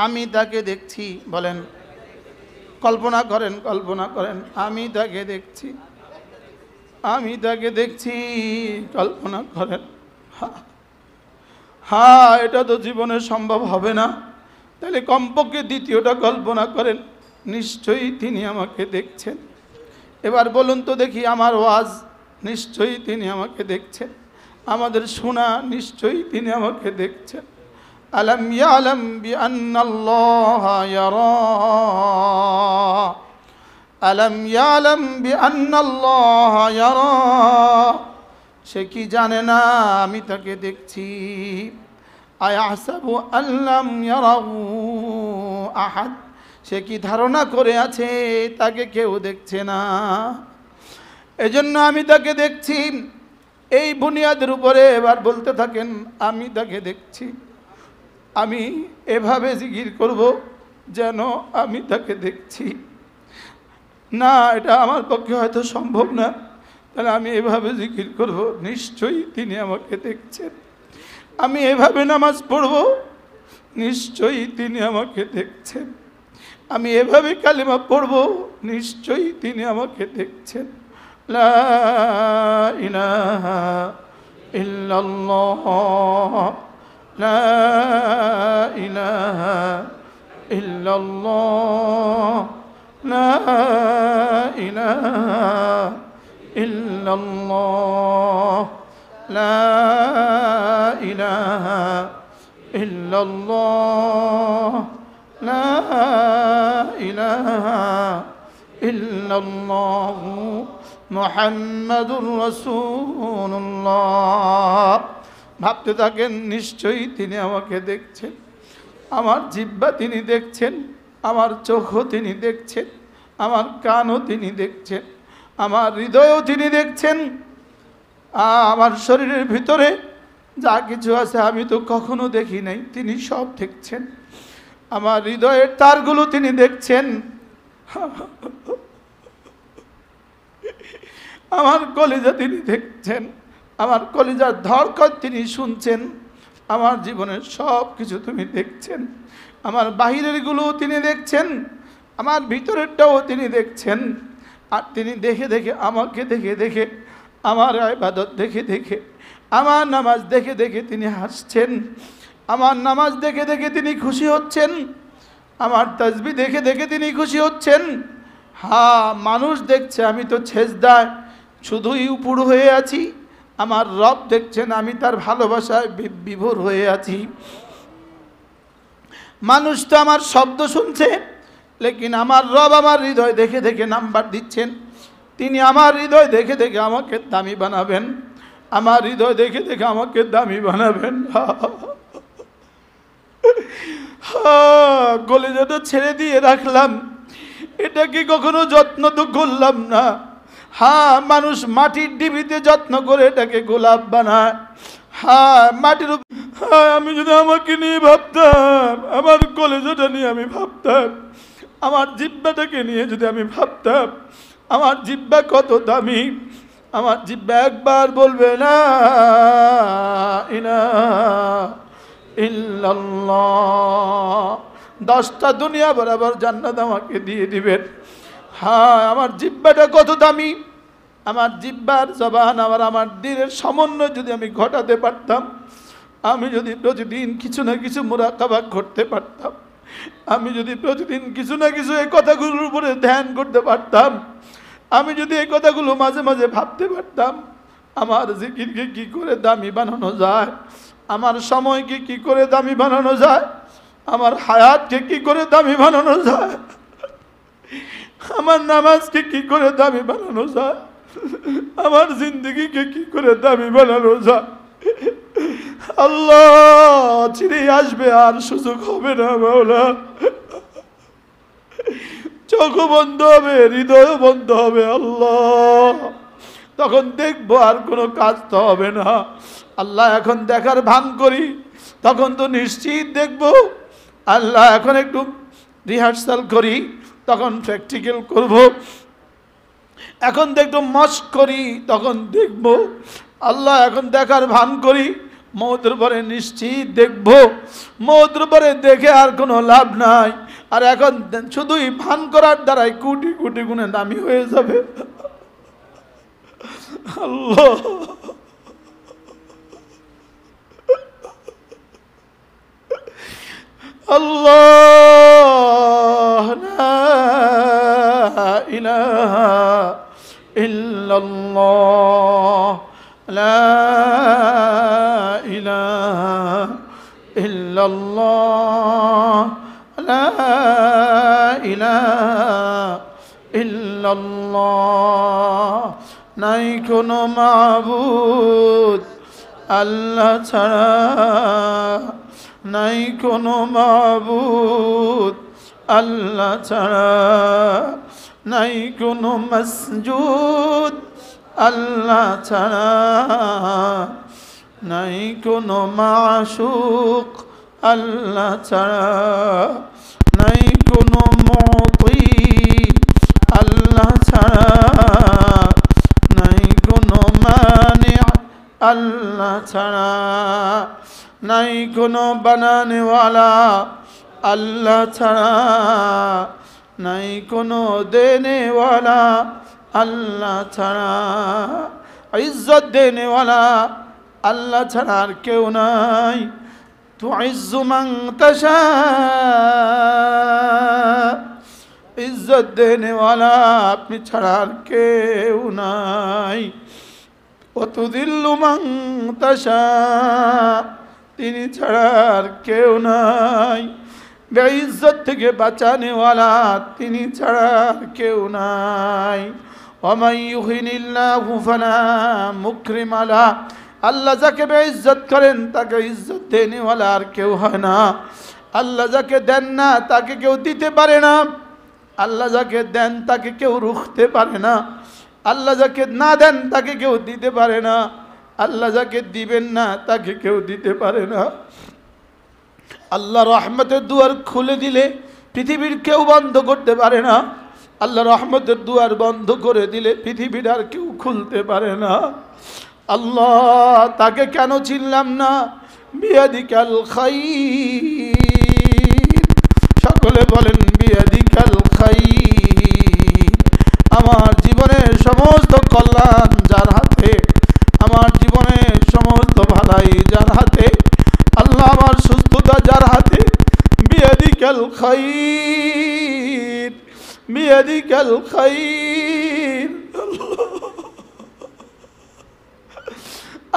আমি তাকে দেখছি, বলেন, কল্পনা করেন, কল্পনা করেন, আমি তাকে দেখছি, আমি তাকে দেখছি, কল্পনা করেন। হ্যাঁ এটা তো জীবনে সম্ভব হবে না, তাহলে কমপক্ষে দ্বিতীয়টা কল্পনা করেন, নিশ্চয়ই তিনি আমাকে দেখছেন। এবার বলুন তো দেখি, আমার ওয়াজ নিশ্চয়ই তিনি আমাকে দেখছেন, আমাদের শোনা নিশ্চয়ই তিনি আমাকে দেখছেন। আলাম ইয়ালাম বিআন্নাল্লাহা ইয়ারা, আলাম ইয়ালাম বিআন্নাল্লাহা ইয়ারা, সে কি জানে না আমি তাকে দেখছি। আয়াহসাবু আল্লাম ইয়ারাহু আহাদ, সে কি ধারণা করে আছে তাকে কেউ দেখছে না। এজন্য আমি তাকে দেখছি, এই বুনিয়াদের উপরে এবার বলতে থাকেন আমি তাকে দেখছি। আমি এভাবে জিকির করব যেন আমি তাকে দেখছি। না এটা আমার পক্ষে হয়তো সম্ভব না, তাহলে আমি এভাবে জিকির করব নিশ্চয়ই তিনি আমাকে দেখছেন। আমি এভাবে নামাজ পড়ব নিশ্চয়ই তিনি আমাকে দেখছেন। আমি এভাবে কালিমা পড়ব নিশ্চয়ই তিনি আমাকে দেখছেন। লা ইলাহা ইল্লাল্লাহ, লা ইলাহা ইল্লাল্লাহ, লা ইলাহা ইল্লাল্লাহ, লা ইলাহা ইল্লাল্লাহ, লা ইলাহা ইল্লাল্লাহু মুহাম্মাদুর রাসূলুল্লাহ। ভাবতে থাকেন, নিশ্চয়ই তিনি আমাকে দেখছেন। আমার জিহ্বা তিনি দেখছেন, আমার চোখও তিনি দেখছেন, আমার কানও তিনি দেখছেন, আমার হৃদয়ও তিনি দেখছেন। আমার শরীরের ভিতরে যা কিছু আছে আমি তো কখনো দেখি নাই, তিনি সব দেখছেন। আমার হৃদয়ের তারগুলো তিনি দেখছেন, আমার কলিজা তিনি দেখছেন, আমার কলিজার ধড়কন তিনি শুনছেন। আমার জীবনের সব কিছু তুমি দেখছেন, আমার বাহিরের গুলোও তিনি দেখছেন, আমার ভিতরেরটাও তিনি দেখছেন। আর তিনি দেখে দেখে, আমাকে দেখে দেখে, আমার ইবাদত দেখে দেখে, আমার নামাজ দেখে দেখে তিনি হাসছেন, আমার নামাজ দেখে দেখে তিনি খুশি হচ্ছেন, আমার তাসবিহ দেখে দেখে তিনি খুশি হচ্ছেন। হ্যাঁ, মানুষ দেখছে আমি তো সেজদায় শুধুই উপুড় হয়ে আছি, আমার রব দেখছেন আমি তার ভালোবাসায় বিভোর হয়ে আছি। মানুষ তো আমার শব্দ শুনছে, লেকিন আমার রব আমার হৃদয় দেখে দেখে নাম্বার দিচ্ছেন। তিনি আমার হৃদয় দেখে দেখে আমাকে দামি বানাবেন, আমার হৃদয় দেখে দেখে আমাকে দামি বানাবেন। কলিজাটা ছেড়ে দিয়ে রাখলাম, এটা কি কখনো যত্ন তো করলাম না। হ্যাঁ, মানুষ মাটির ডিবিতে যত্ন করে এটাকে গোলাপ বানায়। হ্যাঁ, মাটির আমি যদি আমাকে নিয়ে ভাবতাম, আমার কলেজাটা নিয়ে আমি ভাবতাম, আমার জিহ্বাটাকে নিয়ে যদি আমি ভাবতাম, আমার জিহ্বা কত দামি। আমার জিহ্বা একবার বলবে না ইলাহা ইল্লাল্লাহ, 10টা দুনিয়া বরাবর জান্নাত আমাকে দিয়ে দিবেন। হ্যাঁ, আমার জিহ্বাটা কত দামি। আমার জিহ্বার জবান আমার দিলের সমন্বয় যদি আমি ঘটাতে পারতাম, আমি যদি প্রতিদিন কিছু না কিছু মুরাকাবা করতে পারতাম, আমি যদি প্রতিদিন কিছু না কিছু এই কথাগুলোর উপরে ধ্যান করতে পারতাম, আমি যদি এই কথাগুলো মাঝে মাঝে ভাবতে পারতাম, আমার জিকিরকে কি করে দামি বানানো যায়, আমার সময়কে কি করে দামি বানানো যায়, আমার হায়াতকে কি করে দামি বানানো যায়, আমার নামাজকে কি করে দামি বানানো যায়, আমার জিন্দগিকে কি করে দামি বানানো যায়। আল্লাহ চিরে আসবে, আর সুযোগ হবে না মাওলা। চোখ বন্ধ হবে, হৃদয় বন্ধ হবে আল্লাহ। তখন দেখবো আর কোনো কাজ তো হবে না। আল্লাহ এখন দেখার ভান করি, তখন তো নিশ্চিত দেখবো। আল্লাহ এখন একটু রিহার্সাল করি, তখন প্র্যাকটিক্যাল করব। এখন তো একটু মস্ক করি, তখন দেখব। আল্লাহ এখন দেখার ভান করি, মৌতের পরে নিশ্চিত দেখব। মৌতের পরে দেখে আর কোনো লাভ নাই। আর এখন শুধুই ভান করার দ্বারাই কোটি কোটি গুণে দামি হয়ে যাবে। আল্লাহ আল্লাহ লা ইলাহা ইল্লাল্লাহ, লা ইলাহা ইল্লাল্লাহ, লা ইলাহা ইল্লাল্লাহ। নাই কোনো মাবুদ আল্লাহ ছাড়া, নাই কোনো মাবুদ আল্লাহ ছাড়া, নাই কোনো মসজুদ আল্লাহ ছাড়া, নাই কোনো মাশুক আল্লাহ ছাড়া, নাই কোনো মুতি আল্লাহ ছাড়া, নাই কোনো মানি আল্লাহ ছাড়া, নাই কোনো বানানেওয়ালা আল্লাহ ছাড়া, নাই কোনো দেনেওয়ালা আল্লাহ ছাড়া, ইজ্জত দেনেওয়ালা আল্লাহ ছাড়া আর কেউ নাই। তুইজ্জু মান তাশা, ইজ্জত দেনেওয়ালা আপনি ছাড়া আর কেউ নাই। ওয়াতুযিল্লু মান তাশা, তিনি ছাড়া আর কেউ নাই। বেইজ্জত থেকে বাঁচানেওয়ালা তিনি ছাড়া কেউ নাই। ওয়ামান ইউহিনিল্লাহু ফালা মুকরিম লা, আল্লাহ যাকে বেইজ্জত করেন তাকে ইজ্জত দেনেওয়ালা আর কেউ হয় না। আল্লাহ যাকে দেন না তাকে কেউ দিতে পারে না, আল্লাহ যাকে দেন তাকে কেউ রুখতে পারে না, আল্লাহ যাকে না দেন তাকে কেউ দিতে পারে না, আল্লাহ যাকে দিবেন না তাকে কেউ দিতে পারে না। আল্লাহ রহমতের দুয়ার খুলে দিলে পৃথিবীর কেউ বন্ধ করতে পারে না, আল্লাহ রহমতের দুয়ার বন্ধ করে দিলে পৃথিবীর আর কেউ খুলতে পারে না। আল্লাহ তাকে কেন চিনলাম না? বিয়াদিকাল খাইর, সকলে বলেন বিয়াদিকাল খাইর। আমার জীবনের সমস্ত কল্যাণ যার হাতে, আমার জীবনের সমস্ত ভালাই যার হাতে, আল্লাহ আমার সুস্থতা যার হাতে। বিয়াদিকাল খাইর, বিয়াদিকাল খাইর।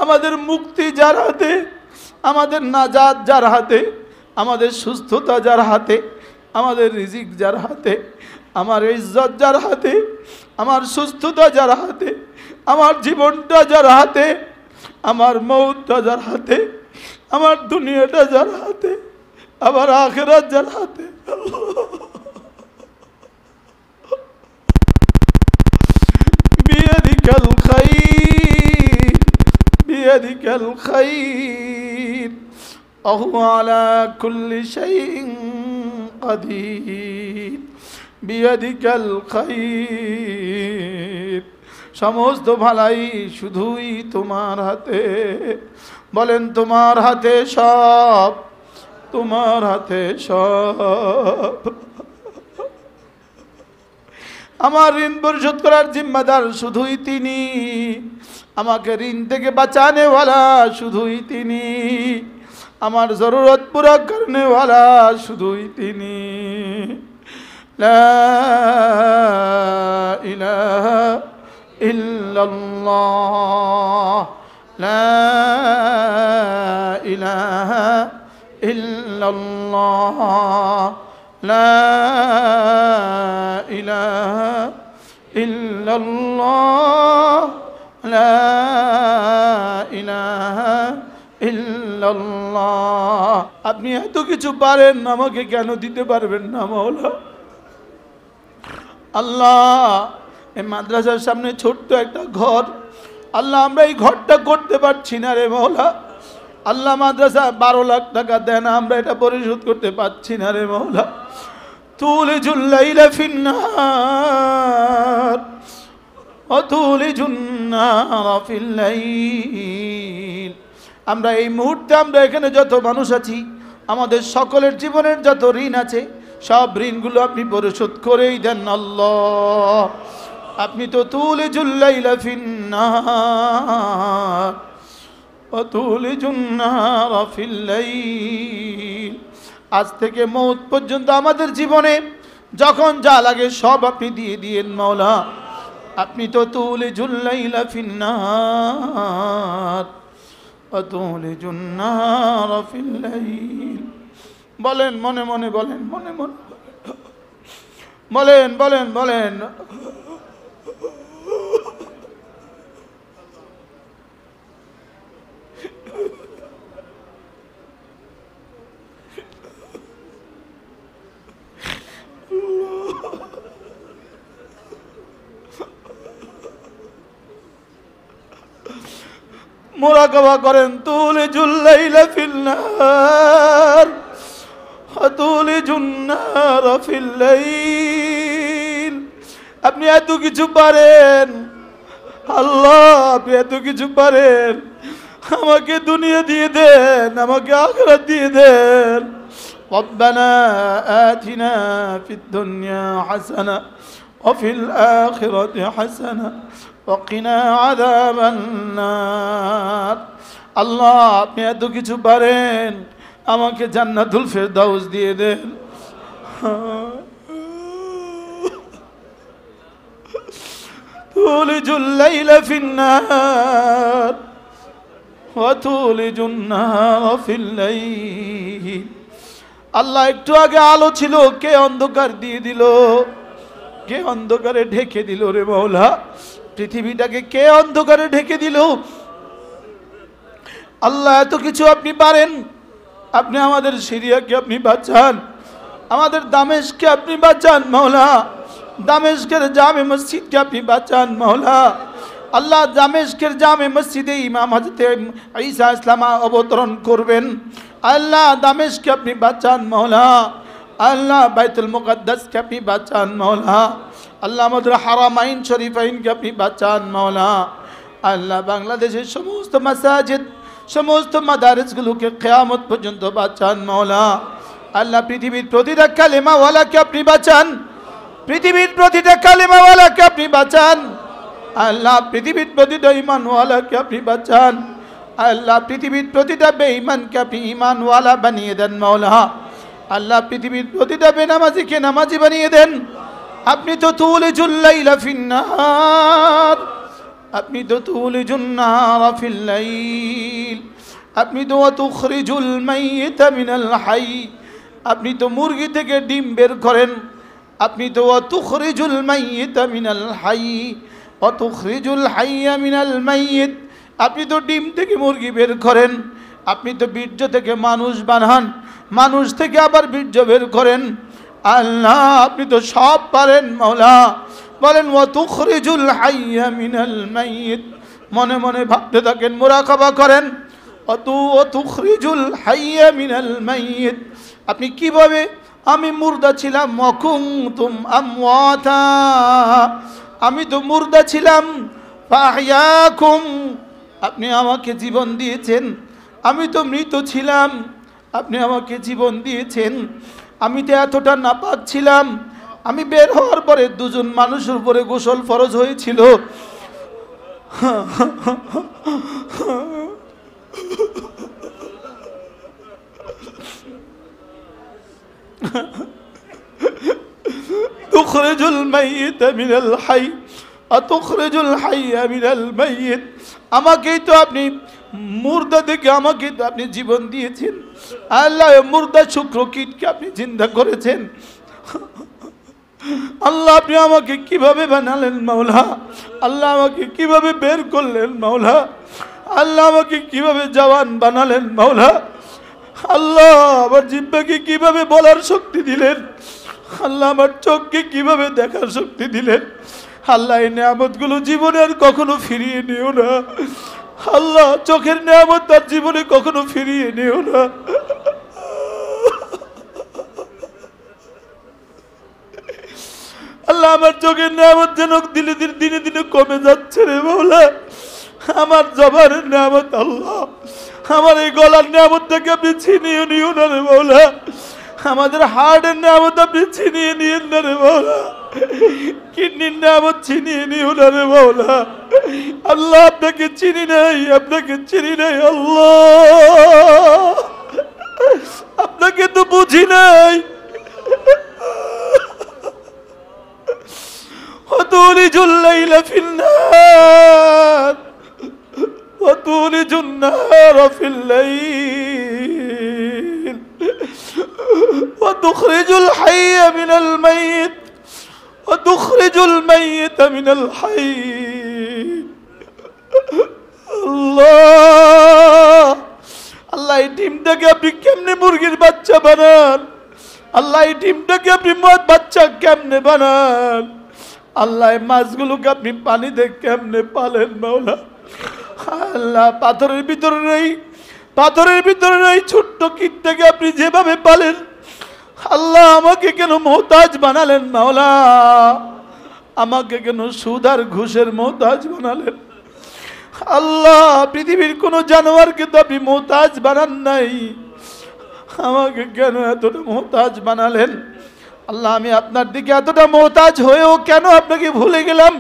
আমাদের মুক্তি যার হাতে, আমাদের নাজাত যার হাতে, আমাদের সুস্থতা যার হাতে, আমাদের রিজিক যার হাতে, আমার ইজ্জত যার হাতে, আমার সুস্থতা যার হাতে, আমার জীবনটা যার হাতে, আমার মৌতটা যার হাতে, আমার দুনিয়াটা যার হাতে, আমার আখিরাত যার হাতে। বিয়াদিকাল খাইর, বিয়াদিকাল খাইর, ওয়া আলা কুল্লি শাইইন কাদির। বিয়াদিকাল খাইর, সমস্ত ভালাই শুধুই তোমার হাতে। বলেন তোমার হাতে সব, তোমার হাতে সব। আমার ঋণ পরিশোধ করার জিম্মাদার শুধুই তিনি, আমাকে ঋণ থেকে বাঁচানেওয়ালা শুধুই তিনি, আমার জরুরত পুরা করনেওয়ালা শুধুই তিনি। লা ইলাহা ইল্লাল্লাহ, লা ইলাহা ইল্লাল্লাহ, লা ইলাহা ইল্লাল্লাহ, লা ইলাহা ইল্লাল্লাহ। আপনি এত কিছু পারেন, আমাকে কেন দিতে পারবেন না মওলা? আল্লাহ এই মাদ্রাসার সামনে ছোট্ট একটা ঘর, আল্লাহ আমরা এই ঘরটা করতে পারছি না রে মওলা। আল্লাহ মাদ্রাসা 12 লাখ টাকা দেন, আমরা এটা পরিশোধ করতে পারছি না রে মওলা। তুলিজুল লাইলা ফিন্নার ওয়া তুলিজুন নারা ফিল লাইল। আমরা এই মুহূর্তে আমরা এখানে যত মানুষ আছি, আমাদের সকলের জীবনের যত ঋণ আছে সব ঋণগুলো আপনি পরিশোধ করেই দেন আল্লাহ। আপনি তো তুলিজুল লাইলা ফিন্নার ওয়া তুলিজুন নারা ফিল লাইল। আজ থেকে মওত পর্যন্ত আমাদের জীবনে যখন যা লাগে সব আপনি দিয়ে দিয়েন মাওলা। আপনি তো তুলিজুল লাইলা ফিন্নার ওয়া তুলিজুন নারা ফিল লাইল। বলেন মনে মনে, বলেন মনে মনে, বলেন বলেন বলেন। মুরাকাবা করেন। তুলিজুল লাইলা ফিন্নার ওয়া তুলিজুন নারা ফিল লাইল। আপনি এত কিছু পারেন আল্লাহ, আপনি এত কিছু পারেন। আমাকে দুনিয়া দিয়ে দেন, আমাকে আখিরাত দিয়ে দেন। রব্বানা আতিনা ফিদ দুনিয়া হাসানা ওয়া ফিল আখিরাতি হাসানা ওয়া কিনা আযাবান নার। আল্লাহ আপনি এত কিছু পারেন, আমাকে জান্নাতুল ফেরদাউস দিয়ে দেন। তুলিজুল লাইলা ফিন্নার ওয়া তুলিজুন নারা ফিল লাইল। আল্লাহ একটু আগে আলো ছিল, কে অন্ধকার দিয়ে দিল? কে অন্ধকারে ঢেকে দিল রে মৌলা? পৃথিবীটাকে কে অন্ধকারে ঢেকে দিল? আল্লাহ এত কিছু আপনি পারেন। আপনি আমাদের সিরিয়াকে আপনি বাঁচান, আমাদের দামেশকে আপনি বাঁচান মৌলা, দামেশকের জামে মসজিদকে আপনি বাঁচান মৌলা। আল্লাহ দামেশকের জামে মসজিদে ইমাম হযরত ঈসা ইসলাম অবতরণ করবেন। আল্লাহ দামেশকে আপনি বাঁচান মৌলা। আল্লাহ বাইতুল মুকদ্দাসকে আপনি বাঁচান মৌলা। আল্লাহ আমাদের হারামাইন শরীফাইনকে আপনি বাঁচান মৌলা। আল্লাহ বাংলাদেশের সমস্ত মাসাজিদ, সমস্ত মাদারিসগুলোকে কিয়ামত পর্যন্ত বাঁচান মৌলা। আল্লাহ পৃথিবীর প্রতিটা কালেমাওয়ালাকে আপনি বাঁচান, পৃথিবীর প্রতিটা কালেমাওয়ালাকে আপনি বাঁচান। আল্লাহ পৃথিবীর প্রতিটা ঈমানওয়ালাকে আপনি বাঁচান। আল্লাহ পৃথিবীর প্রতিটা বেঈমানকে আপনি ঈমানওয়ালা বানিয়ে দেন মৌলা। আল্লাহ পৃথিবীর প্রতিটা বেনামাজিকে নামাজি বানিয়ে দেন। আপনি তো তুলিজুল লাইলা ফিন্নার, আপনি তো তুলিজুন নারা ফিল লাইল, আপনি তো তুখরিজুল মাইয়িতা মিনাল হাই, আপনি তো মুরগি থেকে ডিম বের করেন। আপনি তো তুখরিজুল মাইয়িতা মিনাল হাই ওয়া তুখরিজুল হাইয়া মিনাল মাইয়িত, আপনি তো ডিম থেকে মুরগি বের করেন। আপনি তো বীর্য থেকে মানুষ বানান, মানুষ থেকে আবার বীর্য বের করেন। আল্লাহ আপনি তো সব পারেন মৌলা। বলেন ওয়া তুখরিজুল হাইয়া মিনাল মাইয়িত, মনে মনে ভাবতে থাকেন, মুরাকাবা করেন। ওয়া তুখরিজুল হাইয়া মিনাল মাইয়িত, আপনি কিভাবে, আমি মুর্দা ছিলাম, ওয়াকুনতুম আমওয়াতা, আমি তো মুর্দা ছিলাম, ফাহইয়াকুম, আপনি আমাকে জীবন দিয়েছেন। আমি তো মৃত ছিলাম, আপনি আমাকে জীবন দিয়েছেন। আমি তো এতটা নাপাক ছিলাম, আমি বের হওয়ার পরে দুজন মানুষের উপরে গোসল ফরজ হয়েছিল। তুখরিজুল মাইয়িতা মিনাল হাই ওয়া তুখরিজুল হাইয়া মিনাল মাইয়িত, আমাকেই তো আপনি মুর্দা থেকে আমাকে তো আপনি জীবন দিয়েছেন। আল্লাহ মুর্দা শুক্র কীটকে আপনি চিন্তা করেছেন। আল্লাহ আপনি আমাকে কিভাবে বানালেন মাওলা, আল্লাহ আমাকে কিভাবে বের করলেন মাওলা, আল্লাহ আমাকে কিভাবে জওয়ান বানালেন মাওলা। আল্লাহ আমার জিহ্বাকে কিভাবে বলার শক্তি দিলেন, আল্লাহ আমার চোখকে কিভাবে দেখার শক্তি দিলেন। আল্লাহ এই নিয়ামতগুলো জীবনে আর কখনো ফিরিয়ে নিও না। আল্লাহ চোখের নিয়ামত তার জীবনে কখনো ফিরিয়ে নিও না। আল্লাহ আমার চোখের নিয়ামত যেন দিনে দিনে দিনে কমে যাচ্ছে রে মাওলা। আমার জবানের নিয়ামত আল্লাহ, আমার এই গলার নিয়ামতটাকে আপনি ছিনিয়ে নিও না রে মাওলা। আমাদের হার্টের নিয়ামত আপনি ছিনিয়ে নিয়েন না রে মাওলা। কিডনির নিয়ামত ছিনিয়ে নিও না রে মাওলা। আল্লাহ আপনাকে চিনি নাই, আপনাকে চিনি নাই আল্লাহ, আপনাকে তো বুঝি নাই। তুলিজুল লাইলা ফিন নার ওয়া তুলিজুন নারা ফিল লাইল ওয়া তুখরিজুল হাইয়া মিনাল মাইয়িত ওয়া তুখরিজুল মাইয়িতা মিনাল হাই। আল্লাহ আল্লাহ এই ডিমটাকে আপনি কেমনে মুরগির বাচ্চা বানান, আল্লাহ এই ডিমটাকে আপনি বাচ্চা কেমনে বানান, আল্লাহ এই মাছগুলোকে আপনি পানিতে কেমনে পালেন মাওলা। আল্লাহ পাথরের ভিতরে নেই ছোট্ট কীটটাকে আপনি যেভাবে পালেন, আল্লাহ আমাকে কেন মোহতাজ বানালেন মাওলা, আমাকে কেন সুদ আর ঘুষের মোহতাজ বানালেন। আল্লাহ পৃথিবীর কোনো জানোয়ারকে তো আপনি মোহতাজ বানান নাই, আমাকে কেন এতটা মোহতাজ বানালেন। আল্লাহ আমি আপনার দিকে এতটা মোহতাজ হয়েও কেন আপনাকে ভুলে গেলাম।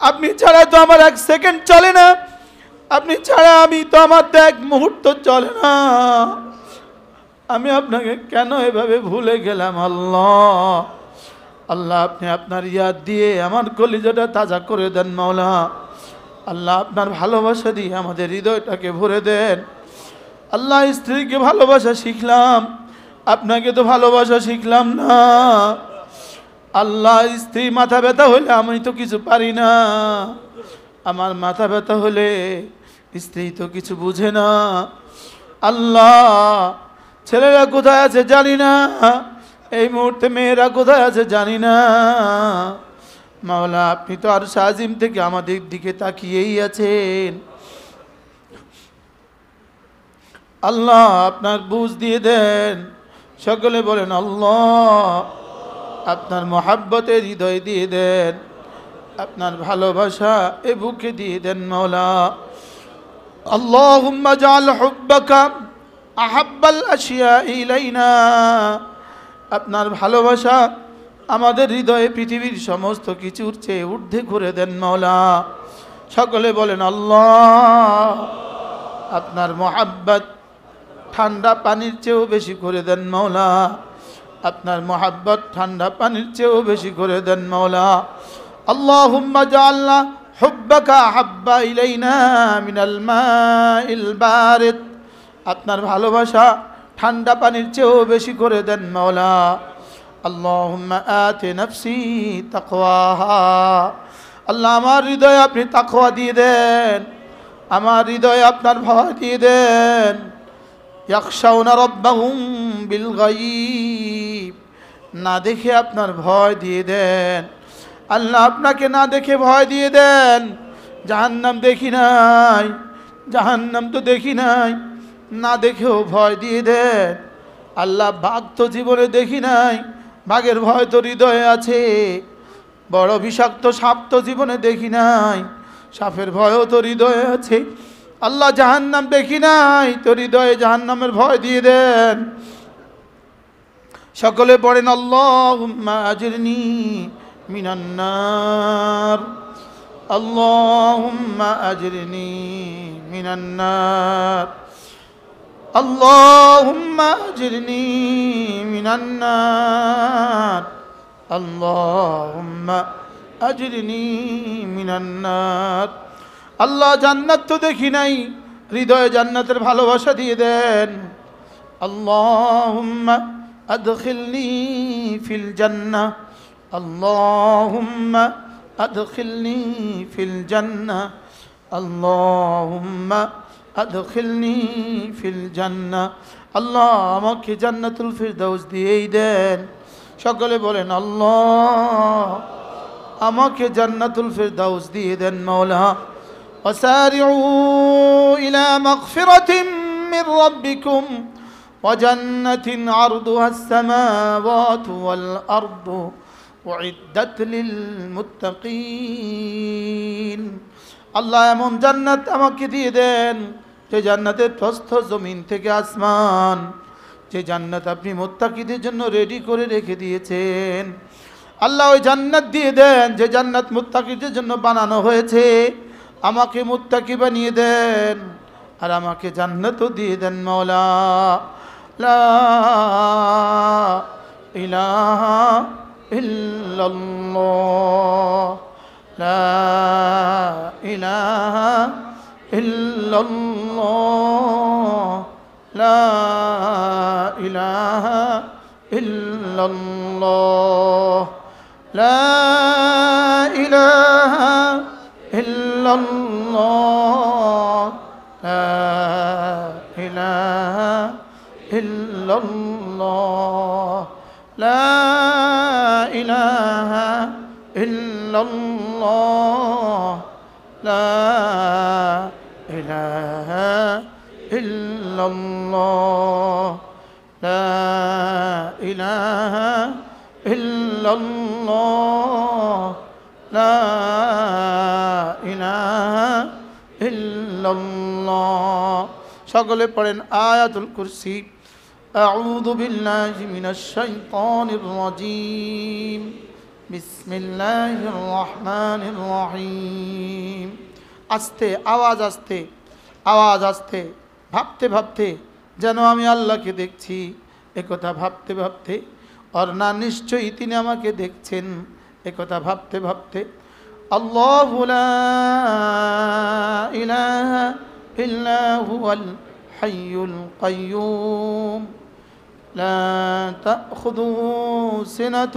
আপনি ছাড়া তো আমার এক সেকেন্ড চলে না, আপনি ছাড়া আমি তো আমার তো এক মুহূর্ত চলে না। আমি আপনাকে কেন এভাবে ভুলে গেলাম আল্লাহ। আল্লাহ আপনি আপনার ইয়াদ দিয়ে আমার কলিজাটা তাজা করে দেন মাওলা। আল্লাহ আপনার ভালোবাসা দিয়ে আমাদের হৃদয়টাকে ভরে দেন। আল্লাহ স্ত্রীকে ভালোবাসা শিখলাম, আপনাকে তো ভালোবাসা শিখলাম না। আল্লাহ স্ত্রী মাথা ব্যথা হলে আমি তো কিছু পারি না, আমার মাথা ব্যথা হলে স্ত্রী তো কিছু বুঝে না। আল্লাহ ছেলেরা কোথায় আছে জানি না, এই মুহূর্তে মেয়েরা কোথায় আছে জানি না। মাওলা আপনি তো আর আজিম থেকে আমাদের দিকে তাকিয়েই আছেন। আল্লাহ আপনার বুঝ দিয়ে দেন। সকলে বলেন আল্লাহ, আপনার মহাব্বতের হৃদয় দিয়ে দেন, আপনার ভালোবাসা এ বুকে দিয়ে দেন মাওলা। আল্লাহুম্মা জাআল হুব্বাকা আহাব্বাল আশিয়া ইলাইনা, আপনার ভালোবাসা আমাদের হৃদয়ে পৃথিবীর সমস্ত কিছুর চেয়ে ঊর্ধ্বে করে দেন মাওলা। সকলে বলেন আল্লাহ, আপনার মহাব্বত ঠান্ডা পানির চেয়েও বেশি করে দেন মাওলা, আপনার মহাব্বত ঠান্ডা পানির চেয়েও বেশি করে দেন মাওলা। আল্লাহুম্মা জাআলনা হুব্বাকা হাব্বা ইলাইনা মিনাল মাইল বারিদ, আপনার ভালোবাসা ঠান্ডা পানির চেয়েও বেশি করে দেন মাওলা। আল্লাহুম্মা আতি নাফসি তাকওয়াহা, আল্লাহ আমার হৃদয়ে আপনি তাকওয়া দিয়ে দেন, আমার হৃদয়ে আপনার ভয় দিয়ে দেন। ইয়াখশাউনা রাব্বাহুম বিল গায়ব, না দেখে আপনার ভয় দিয়ে দেন। আল্লাহ আপনাকে না দেখে ভয় দিয়ে দেন। জাহান্নাম দেখি নাই, জাহান্নাম তো দেখি নাই, না দেখেও ভয় দিয়ে দেন। আল্লাহ বাঘ তো জীবনে দেখি নাই, বাঘের ভয় তো হৃদয়ে আছে। বড় বিষাক্ত সাপ তো জীবনে দেখি নাই, সাপের ভয়ও তো হৃদয়ে আছে। আল্লাহ জাহান্নাম দেখি নাই, তো হৃদয়ে জাহান্নামের ভয় দিয়ে দেন। সকলে পড়েন আল্লাহুম্মা আজিরনি মিনান নার, আল্লাহুম্মা আজিরনি মিনান নার, আল্লাহুম্মা আজিরনি মিনান নার, আল্লাহুম্মা আজিরনি মিনান নার। আল্লাহ জান্নাত তো দেখি নাই, হৃদয়ে জান্নাতের ভালোবাসা দিয়ে দেন। আল্লাহুম্মা আদখিলনি ফিল জান্নাহ, আল্লাহুম্মা আদখিলনি ফিল জান্নাহ, আল্লাহুম্মা আদখিলনি ফিল জান্নাহ। আল্লাহ আমাকে জান্নাতুল ফিরদাউস দিয়েই দেন। সকলে বলেন আল্লাহ আমাকে জান্নাতুল ফিরদাউস দিয়ে দেন মাওলা। وسارعوا إلى مغفرة من ربكم وجنة عرضها السماوات والأرض أعدت للمتقين। আল্লাহ এমন জান্নাত আমাকে দিয়ে দেন যে জান্নাতের প্রস্থ জমিন থেকে আসমান, যে জান্নাত আপনি মুত্তাকিদের জন্য রেডি করে রেখে দিয়েছেন। আল্লাহ ওই জান্নাত দিয়ে দেন যে জান্নাত মুত্তাকিদের জন্য বানানো হয়েছে। আমাকে মুত্তাকি বানিয়ে দেন আর আমাকে জান্নাতও দিয়ে দেন মাওলা। লা ইলাহা ইল্লাল্লাহ, লা ইলাহা ইল্লাল্লাহ, লা ইলাহা ইল্লাল্লাহ, লা ইলাহা ইল্লাল্লাহ, লা ইলাহা ইল্লাল্লাহ, লা ইলাহা ইল্লাল্লাহ, লা ইলাহা ইল্লাল্লাহ, লা ইলাহা ইল্লাল্লাহ, লা ইলাহা ইল্লাল্লাহ। সকলে পড়েন আয়াতুল কুরসি। আউযু বিল্লাহি মিনাশ শাইতানির রাজীম, বিসমিল্লাহির রহমানির রহিম। আস্তে আওয়াজ, আস্তে আওয়াজ, আস্তে, ভাবতে ভাবতে যেন আমি আল্লাহকে দেখছি, একথা ভাবতে ভাবতে, আর না নিশ্চয়ই তিনি আমাকে দেখছেন, একথা ভাবতে ভাবতে। আল্লাহু লা ইলাহা ইল্লা হুয়াল الحي القيوم لا تأخذه سنة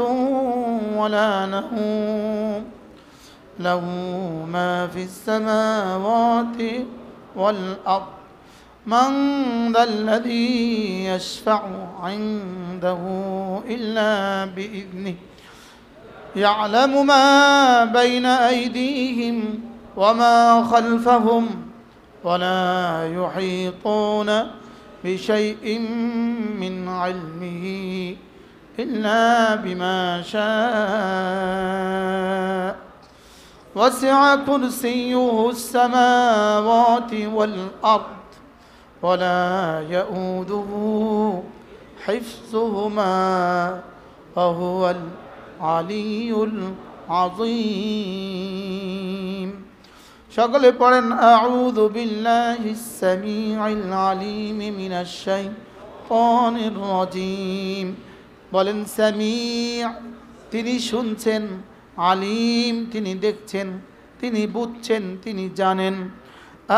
ولا نوم له ما في السماوات والأرض من ذا الذي يشفع عنده إلا بإذنه يعلم ما بين أيديهم وما خلفهم ولا يحيطون بشيء من علمه إلا بما شاء وسع كرسيه السماوات والأرض ولا يؤوده حفظهما وهو العلي العظيم شغل پڑھن أعوذ بالله السميع العليم من الشيطان الرجيم বলেন সামিع তিনি শুনছেন আলিম তিনি দেখছেন তিনি বুঝছেন তিনি জানেন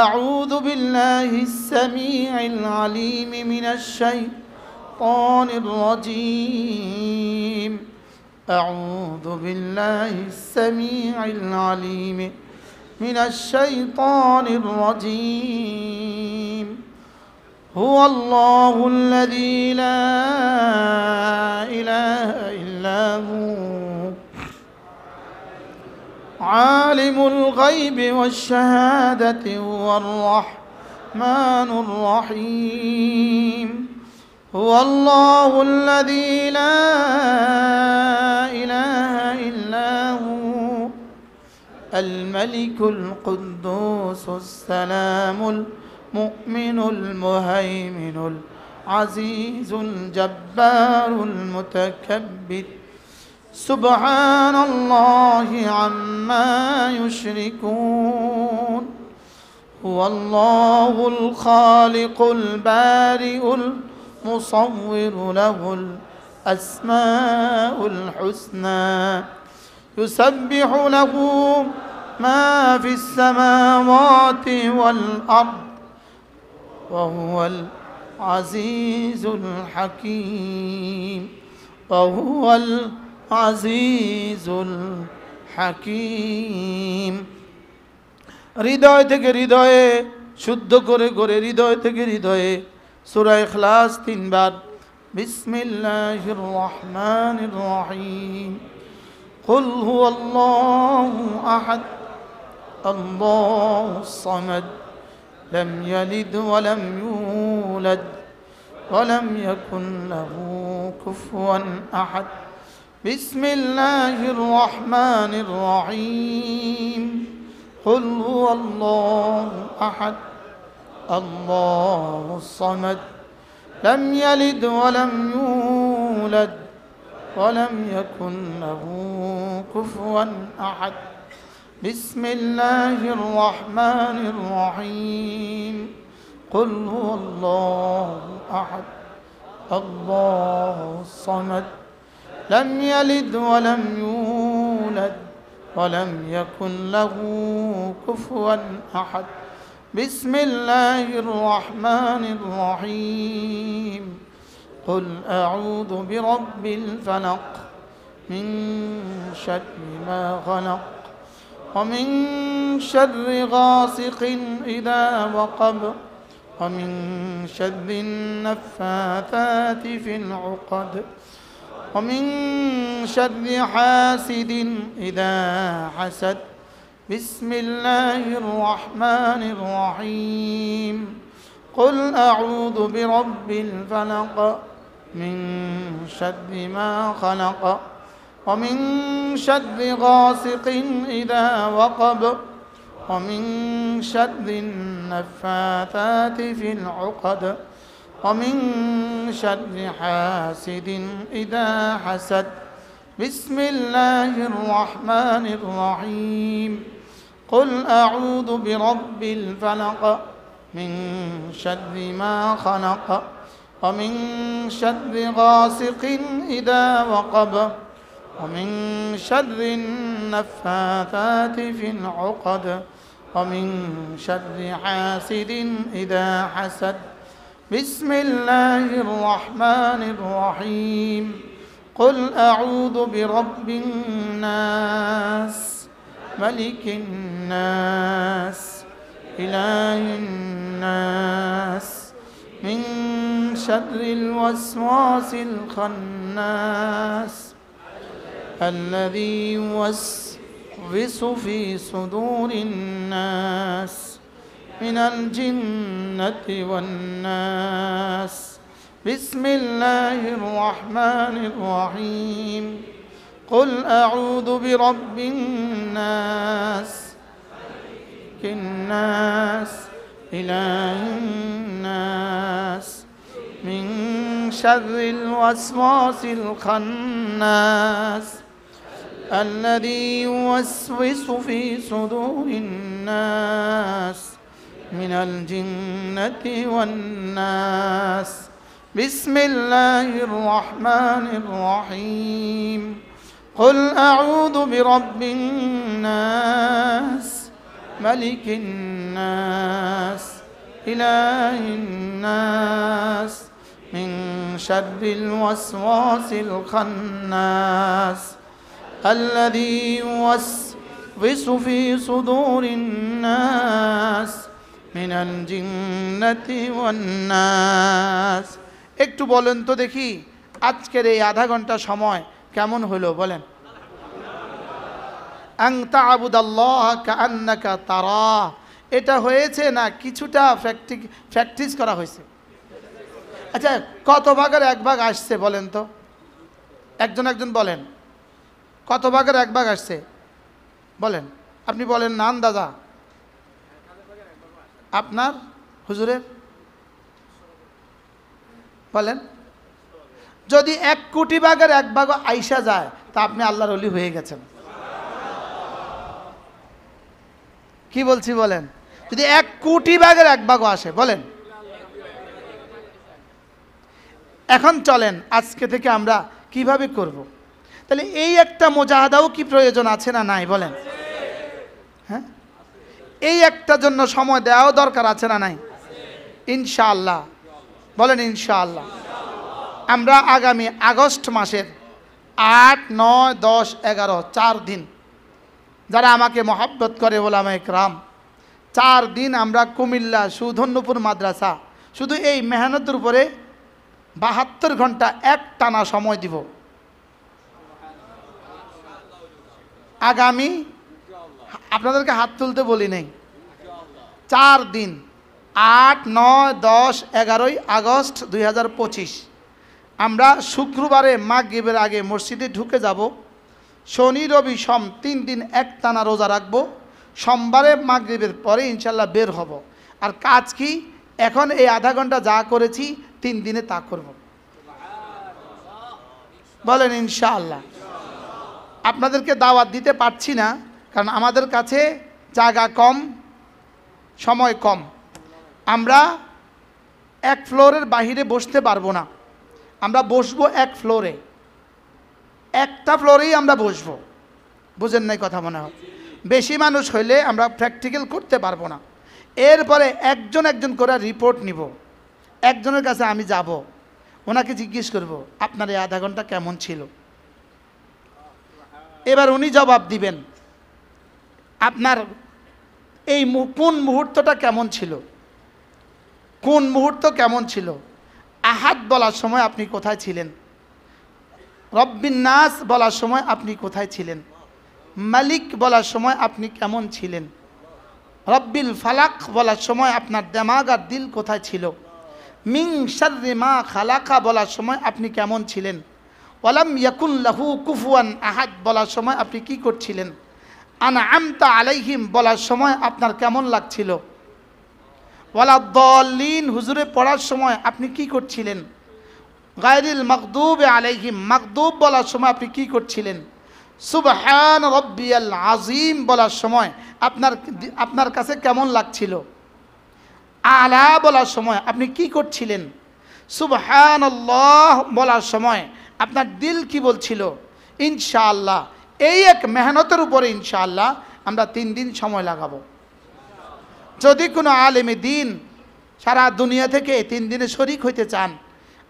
أعوذ بالله السميع العليم من الشيطان الرجيم أعوذ بالله السميع العليم من الشيطان الرجيم هو الله الذي لا إله إلا هو عالم الغيب والشهادة هو الرحمن الرحيم هو الله الذي لا إله إلا هو الملك القدوس السلام المؤمن المهيمن العزيز الجبار المتكبر سبحان الله عما يشركون هو الله الخالق البارئ المصور له الأسماء الحسنى يسبح له ما في السماوات والأرض وهو العزيز الحكيم وهو العزيز الحكيم হৃদয় থেকে হৃদয়ে শুদ্ধ করে করে হৃদয় থেকে হৃদয়ে সূরা ইখলাস 3 বার বিসমিল্লাহির রহমানির রহিম قل هو الله أحد الله الصمد لم يلد ولم يولد ولم يكن له كفوا أحد بسم الله الرحمن الرحيم قل هو الله أحد الله الصمد لم يلد ولم يولد ولم يكن له كفوا أحد بسم الله الرحمن الرحيم قل هو الله أحد الله الصمد لم يلد ولم يولد ولم يكن له كفوا أحد بسم الله الرحمن الرحيم قل أعوذ برب الفلق من شر ما خلق ومن شر غاسق إذا وقب ومن شر النفاثات في العقد ومن شر حاسد إذا حسد بسم الله الرحمن الرحيم قل أعوذ برب الفلق من شر ما خلق ومن شر غاسق إذا وقب ومن شر النفاثات في العقد ومن شر حاسد إذا حسد بسم الله الرحمن الرحيم قل أعوذ برب الفلق من شر ما خلق ومن شر غاسق إذا وقب ومن شر النفاثات في العقد ومن شر حاسد إذا حسد بسم الله الرحمن الرحيم قل أعوذ برب الناس ملك الناس إله الناس من شر الوسواس الخناس الذي يوسوس في صدور الناس من الجنة والناس بسم الله الرحمن الرحيم قل أعوذ برب الناس ملك الناس إله الناس من شر الوسواس الخناس الذي يوسوس في صدور الناس من الجنة والناس بسم الله الرحمن الرحيم قل أعوذ برب الناس ملك الناس إله الناس من شر الوسواس الخناس الذي يوسوس في صدور الناس من الجنة والناس একটু বলেন তো দেখি আজকের এই আধা ঘন্টা সময় কেমন হলো বলেন আন তা'বুদাল্লাহ কাআন্নাকা তারাহ এটা হয়েছে না কিছুটা প্র্যাকটিস করা হয়েছে আচ্ছা কত ভাগের এক ভাগ আসছে বলেন তো একজন বলেন কত ভাগের এক ভাগ আসছে বলেন আপনি বলেন না দাদা আপনার হুজুরের বলেন যদি 1 কোটি ভাগের এক ভাগ আইসা যায় তা আপনি আল্লাহর ওলি হয়ে গেছেন কি বলছি বলেন যদি 1 কোটি ভাগের এক ভাগ আসে বলেন এখন চলেন আজকে থেকে আমরা কিভাবে করব তাহলে এই একটা মুজাহাদাও কি প্রয়োজন আছে না নাই বলেন হ্যাঁ এই একটা জন্য সময় দেওয়াও দরকার আছে না নাই ইনশাআল্লাহ বলেন ইনশাআল্লাহ আমরা আগামী আগস্ট মাসের 8, 9, 10, 11 4 দিন যারা আমাকে মহব্বত করে ওলামায়ে কেরাম 4 দিন আমরা কুমিল্লা সুধন্যপুর মাদ্রাসা শুধু এই মেহনতের উপরে 72 ঘন্টা এক টানা সময় দিব আগামী আপনাদেরকে হাত তুলতে বলি নাই 4 দিন 8, 9, 10, 11 আগস্ট 2025 আমরা শুক্রবারে মাগরিবের আগে মসজিদে ঢুকে যাব শনি রবি সোম 3 দিন এক টানা রোজা রাখবো সোমবারে মাগরিবের পরে ইনশাল্লাহ বের হব আর কাজ কি এখন এই আধা ঘন্টা যা করেছি 3 দিনে তা করব বলেন ইনশাআল্লাহ আপনাদেরকে দাওয়াত দিতে পারছি না কারণ আমাদের কাছে জায়গা কম সময় কম আমরা এক ফ্লোরের বাইরে বসতে পারবো না আমরা বসবো এক ফ্লোরে একটা ফ্লোরেই আমরা বসবো বুঝেন নাই কথা মনে হয় বেশি মানুষ হইলে আমরা প্র্যাকটিক্যাল করতে পারবো না এরপরে একজন করে রিপোর্ট নিব একজনের কাছে আমি যাব ওনাকে জিজ্ঞেস করব আপনার এই আধা ঘন্টা কেমন ছিল এবার উনি জবাব দিবেন আপনার এই কোন মুহূর্তটা কেমন ছিল কোন মুহূর্ত কেমন ছিল আহাদ বলার সময় আপনি কোথায় ছিলেন রব্বিন নাস বলার সময় আপনি কোথায় ছিলেন মালিক বলার সময় আপনি কেমন ছিলেন রব্বিল ফালাক বলার সময় আপনার দিমাগ আর দিল কোথায় ছিল মিন শাররি মা খালাকা বলার সময় আপনি কেমন ছিলেন ওয়ালাম ইয়াকুন লাহু কুফুয়ান আহাদ বলার সময় আপনি কি করছিলেন আনআমতা আলাইহিম বলার সময় আপনার কেমন লাগছিল ওয়ালাদ-দাল্লিন হুজুরে পড়ার সময় আপনি কি করছিলেন গায়রিল মাগদুবি আলাইহিম মাগদুব বলার সময় আপনি কি করছিলেন সুবহান রাব্বিয়াল আযীম বলার সময় আপনার কাছে কেমন লাগছিল আলা বলার সময় আপনি কি করছিলেন সুবহানাল্লাহ বলার সময় আপনার দিল কি বলছিল ইনশাআল্লাহ এই এক মেহনতের উপরে ইনশাআল্লাহ আমরা 3 দিন সময় লাগাবো যদি কোনো আলেমে দিন সারা দুনিয়া থেকে এই 3 দিনে শরিক হইতে চান,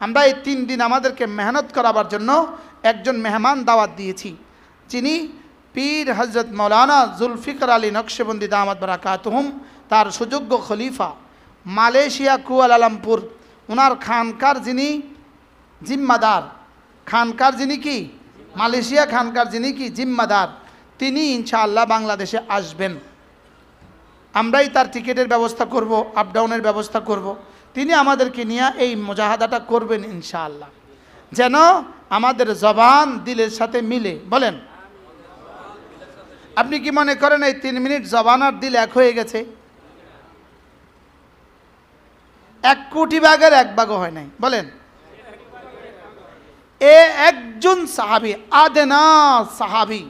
আমরা এই 3 দিন আমাদেরকে মেহনত করাবার জন্য একজন মেহমান দাওয়াত দিয়েছি, যিনি পীর হজরত মৌলানা জুলফিকার আলী নকশবন্দি দামাত বারাকাতুহুম, তার সুযোগ্য খলিফা, মালয়েশিয়া কুয়ালালামপুর, ওনার খানকার যিনি জিম্মাদার, খানকার যিনি কি মালয়েশিয়া খানকার যিনি কি জিম্মাদার, তিনি ইনশাআল্লাহ বাংলাদেশে আসবেন। আমরাই তার টিকিটের ব্যবস্থা করব, আপ ডাউনের ব্যবস্থা করব। তিনি আমাদেরকে নিয়ে এই মুজাহাদাটা করবেন ইনশাআল্লাহ, যেন আমাদের জবান দিলের সাথে মিলে। বলেন, আপনি কি মনে করেন এই 3 মিনিট জবান আর দিল এক হয়ে গেছে? 1 কোটি ভাগের 1 ভাগও হয় নাই। বলেন, এ একজন সাহাবী, আদনা সাহাবী,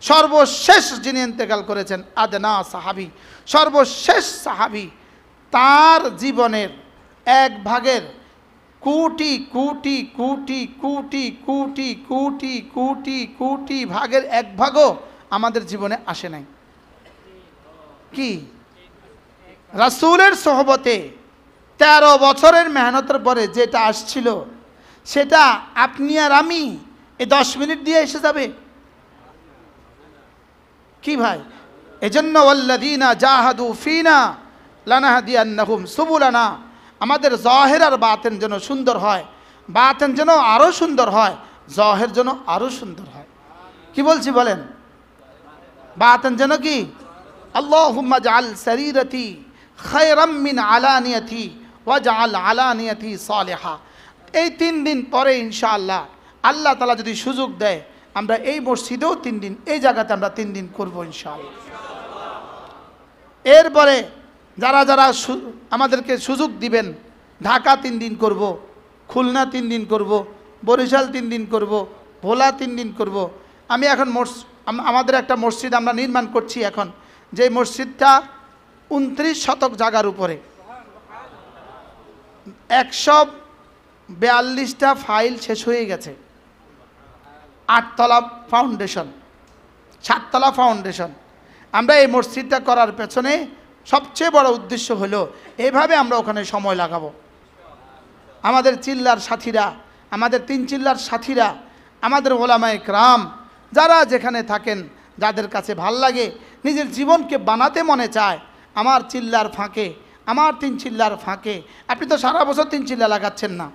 সর্বশেষ যিনি ইন্তেকাল করেছেন, আদনা সাহাবী, সর্বশেষ সাহাবী, তার জীবনের 1 ভাগের কোটি কোটি কোটি কোটি কোটি কোটি কোটি কোটি ভাগের 1 ভাগও আমাদের জীবনে আসে নাই। কি রাসূলের সোহবতে 13 বছরের মেহনতের পরে যেটা আসছিল, সেটা আপনি আর আমি এই 10 মিনিট দিয়ে এসে যাবে? কি ভাই? এজন্য ওয়াল্লাযীনা জাহাদু ফিনা লানাহদিয়ান্নাহুম সুবুলানা, আমাদের জাহির আর বাতিন যেন সুন্দর হয়, বাতিন যেন আরো সুন্দর হয়, জাহির যেন আরো সুন্দর হয়। কি বলছি বলেন? বাতিন যেন কি, আল্লাহুম্মা জাআল সারীরাতি খায়রাম মিন আলানিয়াতি ওয়াজআল আলানিয়াতি সালিহা। এই 3 দিন পরে ইনশাআল্লাহ আল্লাহ তাআলা যদি সুযোগ দেয়, আমরা এই মসজিদেও 3 দিন, এই জায়গাতে আমরা 3 দিন করব ইনশাআল্লাহ। এরপরে যারা যারা আমাদেরকে সুযোগ দিবেন, ঢাকা 3 দিন করব, খুলনা 3 দিন করব, বরিশাল 3 দিন করব, ভোলা 3 দিন করব। আমি এখন আমাদের একটা মসজিদ আমরা নির্মাণ করছি এখন, যে মসজিদটা 29 শতক জায়গার উপরে, 142টা ফাইল শেষ হয়ে গেছে, 8 তলা ফাউন্ডেশন, 7 তলা ফাউন্ডেশন। আমরা এই মসজিদটা করার পেছনে সবচেয়ে বড় উদ্দেশ্য হলো এইভাবে আমরা ওখানে সময় লাগাবো। আমাদের চিল্লার সাথীরা, আমাদের 3 চিল্লার সাথীরা, আমাদের ওলামায়ে কেরাম যারা যেখানে থাকেন, যাদের কাছে ভাল লাগে, নিজের জীবনকে বানাতে মনে চায়, আমার চিল্লার ফাঁকে, আমার 3 চিল্লার ফাঁকে, আপনি তো সারা বছর 3 চিল্লা লাগাচ্ছেন না,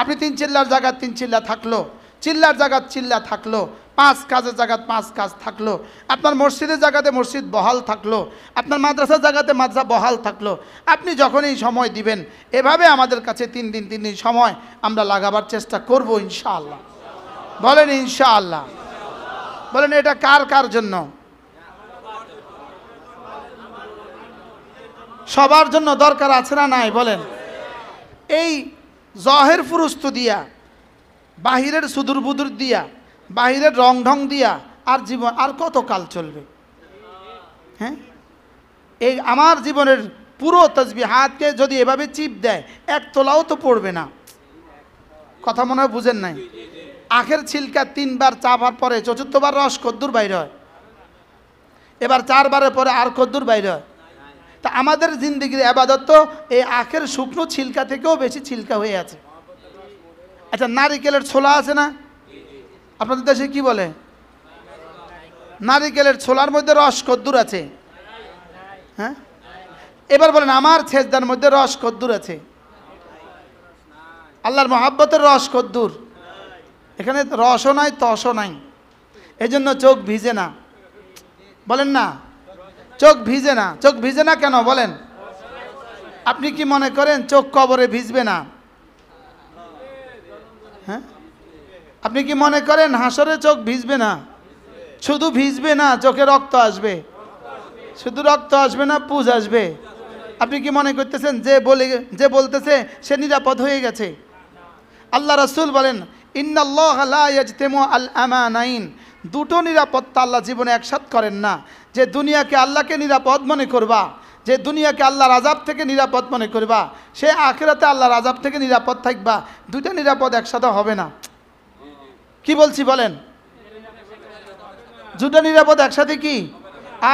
আপনি 3 চিল্লার জায়গা 3 চিল্লা থাকলো, চিল্লার জায়গা চিল্লা থাকলো, 5 কাজের জায়গা 5 কাজ থাকলো, আপনার মসজিদের জায়গাতে মসজিদ বহাল থাকলো, আপনার মাদ্রাসার জায়গাতে মাদ্রাসা বহাল থাকলো। আপনি যখনই সময় দিবেন, এভাবে আমাদের কাছে 3 দিন 3 দিন সময় আমরা লাগাবার চেষ্টা করব ইনশাআল্লাহ। বলেন ইনশাআল্লাহ। বলেন, এটা কার কার জন্য? সবার জন্য দরকার আছে না নাই? বলেন, এই জহের ফুরুস্তু দিয়া, বাহিরের সুদূর বুদুর দিয়া, বাহিরের রং ঢং দিয়া আর জীবন আর কত কাল চলবে? হ্যাঁ, এই আমার জীবনের পুরো তাসবিহাতকে যদি এভাবে চিপ দেয়, 1 তোলাও তো পড়বে না। কথা মনে হয় বুঝেন নাই? আখের ছিলকা 3 বার চাপার পরে 4বার রস কদ্দুর বাইর হয়, এবার 4 বারের পরে আর কদ্দুর বাইর হয়। তা আমাদের জিন্দেগির ইবাদত তো এই আখের শুকনো ছিলকা থেকেও বেশি ছিলকা হয়ে আছে। আচ্ছা, নারিকেলের ছোলা আছে না? আপনাদের দেশে কি বলে? নারিকেলের ছোলার মধ্যে রস কদ্দুর আছে? হ্যাঁ, এবার বলেন, আমার ছেজদার মধ্যে রস কদ্দুর আছে? আল্লাহর মহাব্বতের রস কদ্দুর? এখানে রসও নাই, তসও নাই, এজন্য চোখ ভিজে না। বলেন না, চোখ ভিজে না। চোখ ভিজে না কেন বলেন? আপনি কি মনে করেন চোখ কবরে ভিজবে না? হ্যাঁ, আপনি কি মনে করেন হাসরে চোখ ভিজবে না? শুধু ভিজবে না, চোখে রক্ত আসবে। শুধু রক্ত আসবে না, পুজ আসবে। আপনি কি মনে করতেছেন যে বলতেছে সে নিরাপদ হয়ে গেছে? আল্লাহ রাসূল বলেন, ইন্নাল্লাহা লা ইয়াজতামু আল আমানাইন, 2টো নিরাপত্তা আল্লাহ জীবনে একসাথ করেন না। যে দুনিয়াকে আল্লাহকে নিরাপদ মনে করবা, যে দুনিয়াকে আল্লাহর আযাব থেকে নিরাপদ মনে করবা, সে আখিরাতে আল্লাহর আযাব থেকে নিরাপদ থাকবা। 2টা নিরাপদ একসাথে হবে না। কি বলছি বলেন? 2টা নিরাপদ একসাথে কি?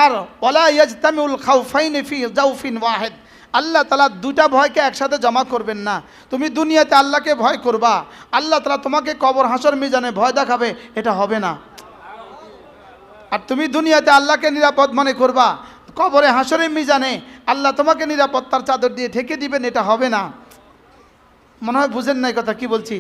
আর ওয়ালা ইয়াজতামিউল খাউফাইনি ফি জাওফিন ওয়াহিদ, আল্লাহ তাআলা দুটা ভয়কে একসাথে জমা করবেন না। তুমি দুনিয়াতে আল্লাহকে ভয় করবা, আল্লাহ তাআলা তোমাকে কবর হাসর মিজানে ভয় দেখাবে, এটা হবে না। আর তুমি দুনিয়াতে আল্লাহকে নিরাপদ মনে করবা, কবরে হাসরের মিজানে আল্লাহ তোমাকে নিরাপত্তার চাদর দিয়ে ঢেকে দিবেন, এটা হবে না। মনে হয় বুঝেন নাই কথা কি বলছি।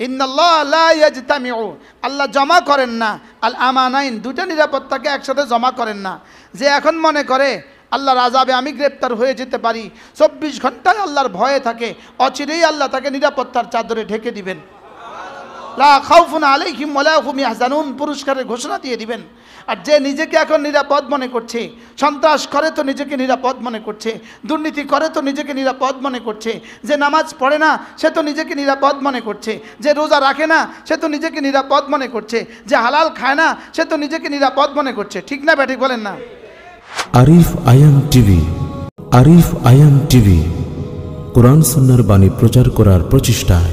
ইন্নাল্লাহ লা ইয়াজতামিউ, আল্লাহ জমা করেন না আল আমানাইন, দুটা নিরাপত্তাকে একসাথে জমা করেন না। যে এখন মনে করে আল্লাহর আযাবে আমি গ্রেপ্তার হয়ে যেতে পারি, 24 ঘন্টায় আল্লাহর ভয়ে থাকে, অচিরেই আল্লাহ তাকে নিরাপত্তার চাদরে ঢেকে দিবেন। লা খাউফুন আলাইহিম ওয়া লা হুম ইয়াহজানুন, পুরস্কারের ঘোষণা দিয়ে দিবেন। আর যে নিজেকে এখন নিরাপদ মনে করছে, সন্ত্রাস করে তো নিজেকে নিরাপদ মনে করছে, দুর্নীতি করে তো নিজেকে নিরাপদ মনে করছে, যে নামাজ পড়ে না সে তো নিজেকে নিরাপদ মনে করছে, যে রোজা রাখে না সে তো নিজেকে নিরাপদ মনে করছে, যে হালাল খায় না সে তো নিজেকে নিরাপদ মনে করছে। ঠিক না ব্যাঠিক বলেন না? আরিফ আয়াম টিভি, আরিফ আয়াম টিভি কোরআন সুন্নাহর বাণী প্রচার করার প্রচেষ্টায়